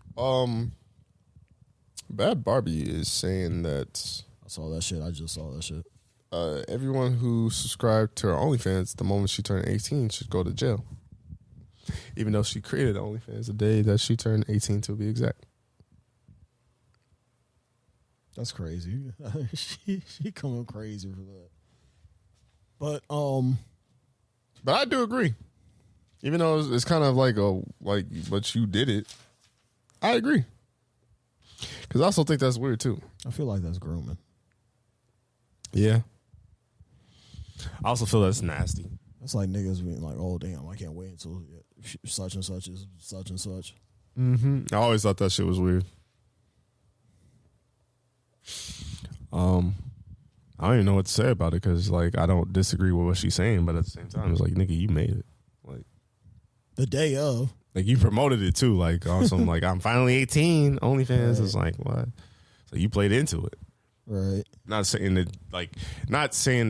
Bad Barbie is saying that I saw that shit. I just saw that shit. Everyone who subscribed to her OnlyFans the moment she turned 18 should go to jail. Even though she created OnlyFans the day that she turned 18, to be exact. That's crazy. she coming crazy for that. But I do agree. Even though it's kind of like but you did it. I agree. Because I also think that's weird too. I feel like that's grooming. Yeah. I also feel that's nasty. That's like niggas being like, oh damn, I can't wait until such and such is such and such. Mm-hmm. I always thought that shit was weird. I don't even know what to say about it because, like, I don't disagree with what she's saying, but at the same time, it's like, nigga, you made it. Like, the day of. Like, you promoted it, too. Like, on some, like, I'm finally 18. OnlyFans is like, what? So you played into it. Right. Not saying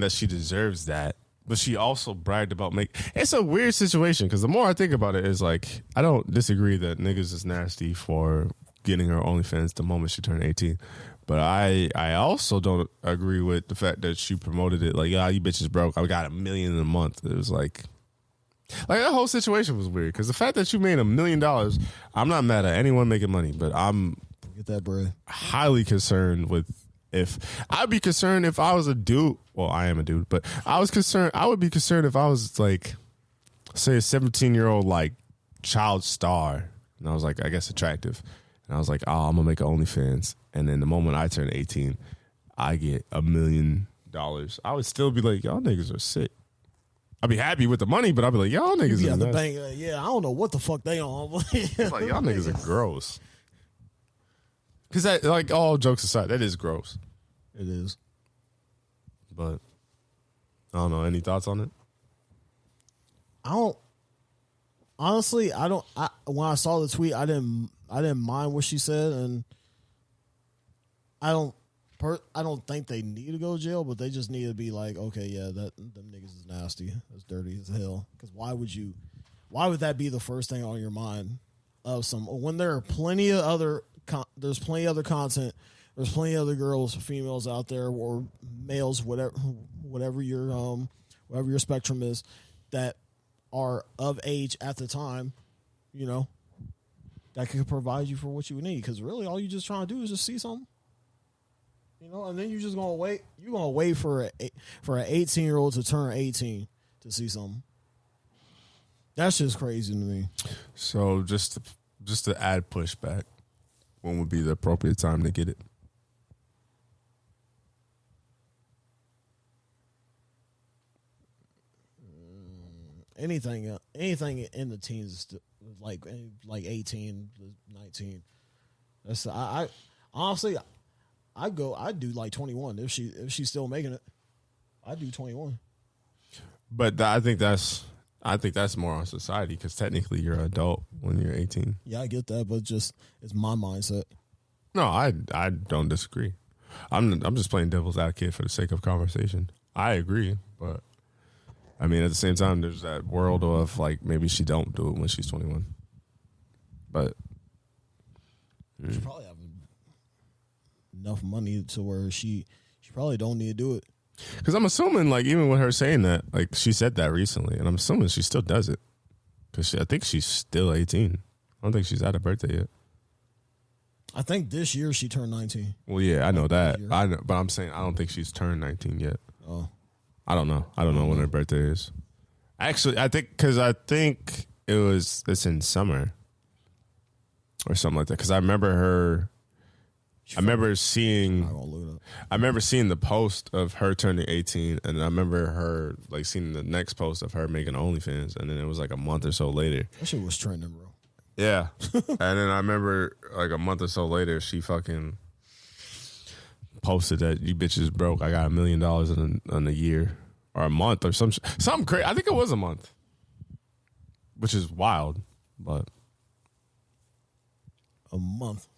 that she deserves that, but she also bragged about it's a weird situation because the more I think about it, is like, I don't disagree that niggas is nasty for getting her OnlyFans the moment she turned 18. But I also don't agree with the fact that she promoted it like, yeah, you bitches broke. I got $1 million in a month. It was like that whole situation was weird because the fact that you made $1 million, I'm not mad at anyone making money, but I'm get that bread. Highly concerned with I'd be concerned if I was a dude. Well, I am a dude, but I would be concerned if I was like, say, a 17-year-old like child star, and I was like, I guess attractive, and I was like, oh, I'm gonna make an OnlyFans. And then the moment I turn 18, I get $1 million. I would still be like, y'all niggas are sick. I'd be happy with the money, but I'd be like, y'all niggas are the bank. Yeah, I don't know what the fuck they on. Like, y'all niggas are gross. Because that, like, all jokes aside, that is gross. It is. But I don't know. Any thoughts on it? Honestly, when I saw the tweet, I didn't mind what she said, and I don't think they need to go to jail, but they just need to be like, okay, yeah, them niggas is nasty, that's dirty as hell. Because why would that be the first thing on your mind of when there are plenty of other there's plenty of other content, there's plenty of other girls, females out there, or males, whatever your spectrum is, that are of age at the time, you know, that could provide you for what you need. Because really, all you just trying to do is just see something. You know, and then you're just gonna wait. You're gonna wait for an 18-year-old to turn 18 to see something. That's just crazy to me. So just to add pushback, when would be the appropriate time to get it? Anything in the teens is still, like 18, 19. That's I honestly. I'd do like 21 if she's still making it. I'd do 21. But I think that's more on society because technically you're an adult when you're 18. Yeah, I get that, but just it's my mindset. No, I don't disagree. I'm just playing devil's advocate for the sake of conversation. I agree, but I mean at the same time there's that world of like maybe she don't do it when she's 21. But she probably have enough money to where she probably don't need to do it. Because I'm assuming, like, even with her saying that, like, she said that recently, and I'm assuming she still does it. Because I think she's still 18. I don't think she's had a birthday yet. I think this year she turned 19. Well, yeah, I know that. I know, but I'm saying I don't think she's turned 19 yet. Oh. I don't know. I don't know when her birthday is. Actually, I think it's in summer or something like that. Because I remember seeing the post of her turning 18, and I remember her like seeing the next post of her making OnlyFans, and then it was like a month or so later. That shit was trending, bro. Yeah, and then I remember like a month or so later, she fucking posted that you bitches broke. I got $1 million in a year or a month or something crazy. I think it was a month, which is wild, but a month.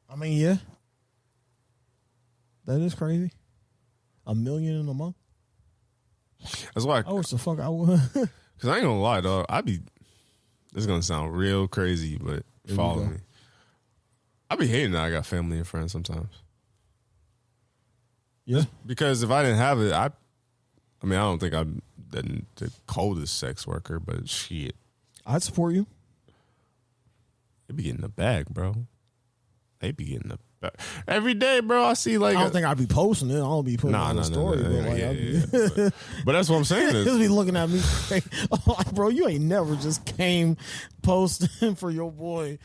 I mean, yeah, that is crazy. $1 million in a month. That's why I wish the fuck I would. Because I ain't gonna lie, dog. This is gonna sound real crazy, but follow me. I be hating that I got family and friends sometimes. Yeah. Because if I didn't have it, I don't think I'm the coldest sex worker, but shit. I'd support you. They be getting the bag, bro. They be getting the bag. Every day, bro, I see like... I don't think I'd be posting it. I don't be putting it on the story. But that's what I'm saying. He'll be looking at me like, bro, you ain't never just came posting for your boy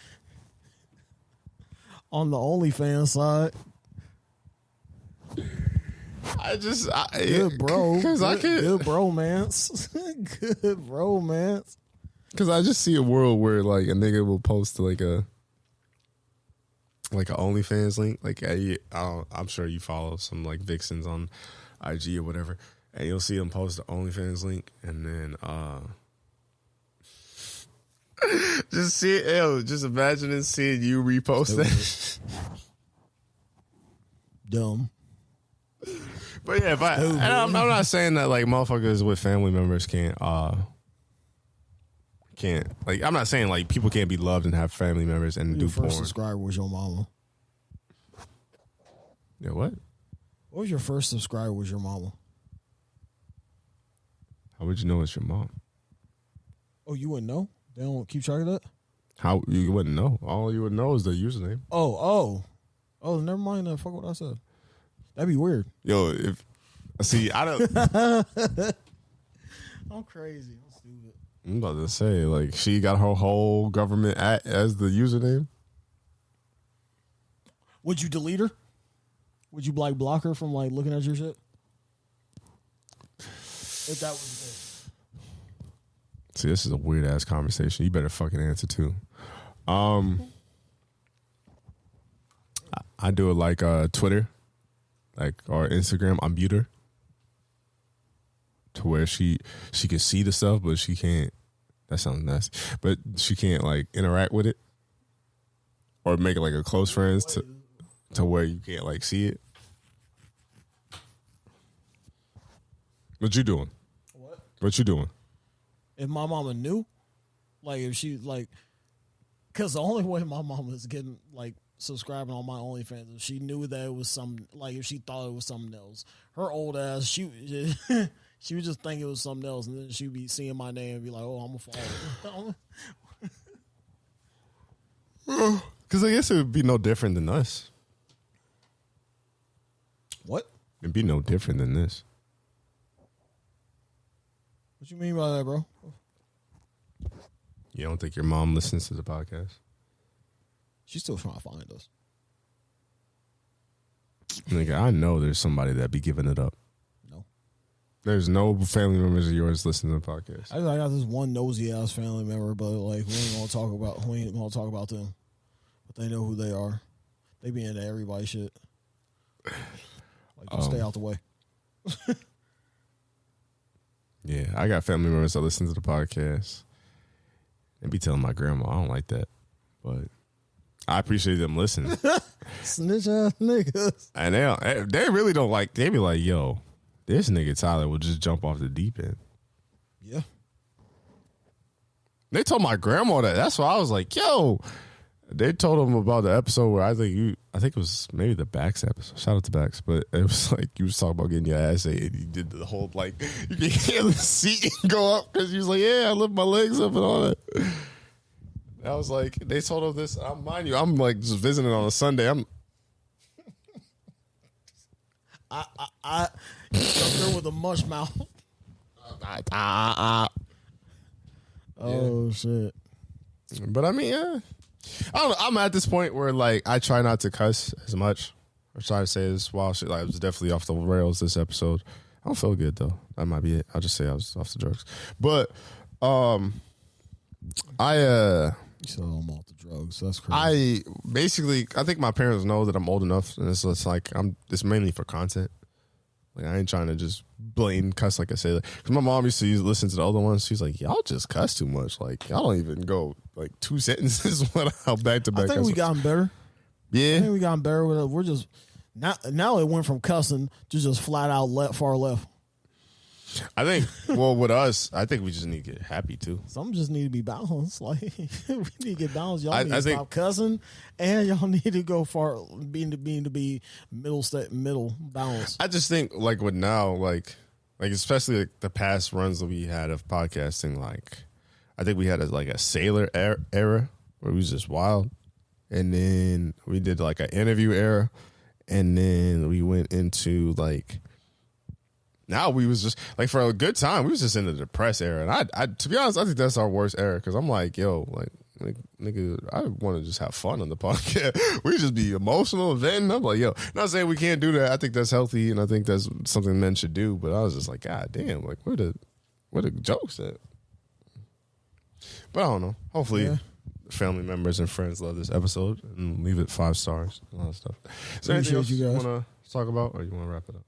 on the OnlyFans side. Good bro. Good bromance. Good bromance. Because I just see a world where like a nigga will post like a like an OnlyFans link. Like I'm sure you follow some like vixens on IG or whatever, and you'll see them post the OnlyFans link, and then just see it. Just imagining seeing you repost that. Dumb. But yeah, I'm not saying that like motherfuckers with family members can't like, I'm not saying like people can't be loved and have family members and do porn. Your first subscriber was your mama. Yeah, what? What was your first subscriber was your mama? How would you know it's your mom? Oh, you wouldn't know? They don't keep track of that? How you wouldn't know? All you would know is the username. Oh, never mind. Fuck what I said. That'd be weird. Yo, I don't. I'm crazy. I'm stupid. I'm about to say, like, she got her whole government as the username. Would you delete her? Would you like block her from like looking at your shit? If that was the case. See, this is a weird ass conversation. You better fucking answer too. I do it like Twitter, like, or Instagram. I mute her to where she can see the stuff, but she can't. That sounds nasty, but she can't like interact with it or make it like a close friends to where you can't like see it. What you doing? What you doing? If my mama knew, like if she like, because the only way my mama is getting like subscribing on my OnlyFans, if she knew that it was some, like if she thought it was something else, her old ass, she would just think it was something else, and then she'd be seeing my name and be like, "Oh, I'm gonna follow." Because I guess it would be no different than us. What? It'd be no different than this. What you mean by that, bro? You don't think your mom listens to the podcast? She's still trying to find us. Nigga, I know there's somebody that be giving it up. No. There's no family members of yours listening to the podcast. I got this one nosy ass family member, but like we ain't gonna talk about them. But they know who they are. They be into everybody's shit. Like, just stay out the way. Yeah, I got family members that listen to the podcast. They be telling my grandma, I don't like that. But I appreciate them listening. Snitch ass niggas. And they really don't like, they be like, yo, this nigga Tyler will just jump off the deep end. Yeah. They told my grandma that. That's why I was like, yo. They told him about the episode where I think it was maybe the Bax episode. Shout out to Bax. But it was like you was talking about getting your ass ate, and you did the whole like you can hear the seat go up because you was like, yeah, I lift my legs up and all that. I was like, they told him this. Mind you, I'm like just visiting on a Sunday. I jumped there with a mush mouth. Oh shit! But I mean, yeah. I don't know. I'm at this point where like I try not to cuss as much. I try to say this wild shit. Like I was definitely off the rails this episode. I don't feel good though. That might be it. I'll just say I was off the drugs. But You said I'm off the drugs. That's I crazy. think my parents know that I'm old enough, and it's like it's mainly for content. Like I ain't trying to just blame cuss like I say. Because my mom used to listen to the other ones. She's like, y'all just cuss too much. Like y'all don't even go like 2 sentences without back to back. I think we gotten better. Yeah, I think we gotten better with it. We're just now it went from cussing to just flat out far left. I think. Well, with us, I think we just need to get happy too. Some just need to be balanced. Like we need to get balanced. Y'all need to think, stop cussing, and y'all need to go far being to be middle balance. I just think like with now, like especially like the past runs that we had of podcasting, like I think we had a sailor era where we was just wild, and then we did like an interview era, and then we went into like. Now we was just like for a good time we was just in the depressed era, and I to be honest I think that's our worst era because I'm like yo like nigga I want to just have fun on the podcast. We just be emotional and venting. I'm like yo, not saying we can't do that. I think that's healthy and I think that's something men should do. But I was just like god damn, like where the jokes at? But I don't know. Hopefully family members and friends love this episode, and leave it 5 stars and all that stuff. Is there anything else you want to talk about, or you want to wrap it up?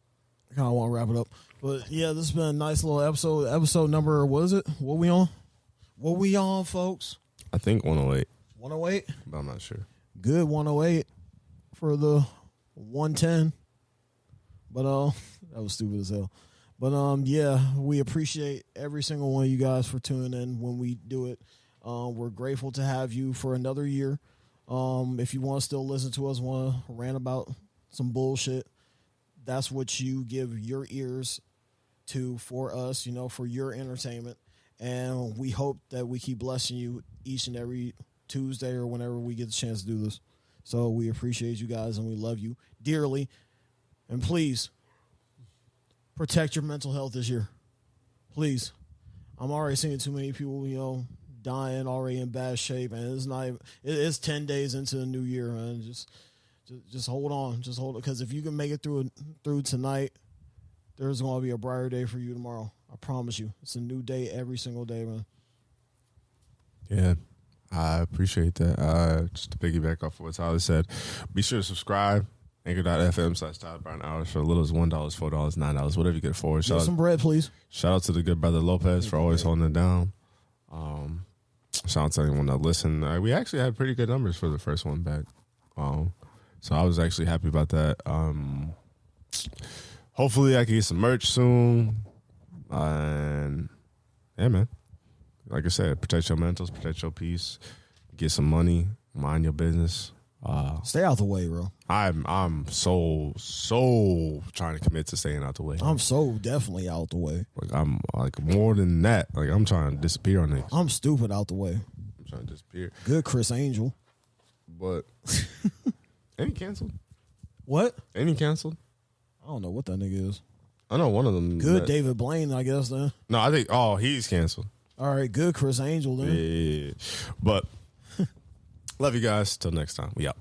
I kind of want to wrap it up. But, yeah, this has been a nice little episode. Episode number, what is it? What we on? What we on, folks? I think 108. 108? But I'm not sure. Good 108 for the 110. But that was stupid as hell. But yeah, we appreciate every single one of you guys for tuning in when we do it. We're grateful to have you for another year. If you want to still listen to us, want to rant about some bullshit, that's what you give your ears to for us, for your entertainment. And we hope that we keep blessing you each and every Tuesday or whenever we get the chance to do this. So we appreciate you guys and we love you dearly. And please protect your mental health this year. Please. I'm already seeing too many people, dying, already in bad shape, and it's not even, it's 10 days into the new year, man. Just hold on. Just hold it, because if you can make it through tonight, there's going to be a brighter day for you tomorrow. I promise you. It's a new day every single day, man. Yeah, I appreciate that. Just to piggyback off of what Tyler said, be sure to subscribe. Anchor.fm/TylerBrianHour for as little as $1, $4, $9, whatever you get for it. Get some bread, please. Shout out to the good brother Lopez for always holding it down. Shout out to anyone that listened. We actually had pretty good numbers for the first one back. So I was actually happy about that. Hopefully I can get some merch soon. And yeah, man. Like I said, protect your mentals, protect your peace, get some money, mind your business. Stay out the way, bro. I'm so trying to commit to staying out the way. I'm so definitely out the way. Like I'm like more than that. Like I'm trying to disappear on niggas. I'm stupid out the way. I'm trying to disappear. Good Chris Angel. But any canceled? What? Any canceled? I don't know what that nigga is. I know one of them. Good David Blaine, I guess then. No, I think he's canceled. All right, good Chris Angel then. Yeah. But love you guys. Till next time. We out.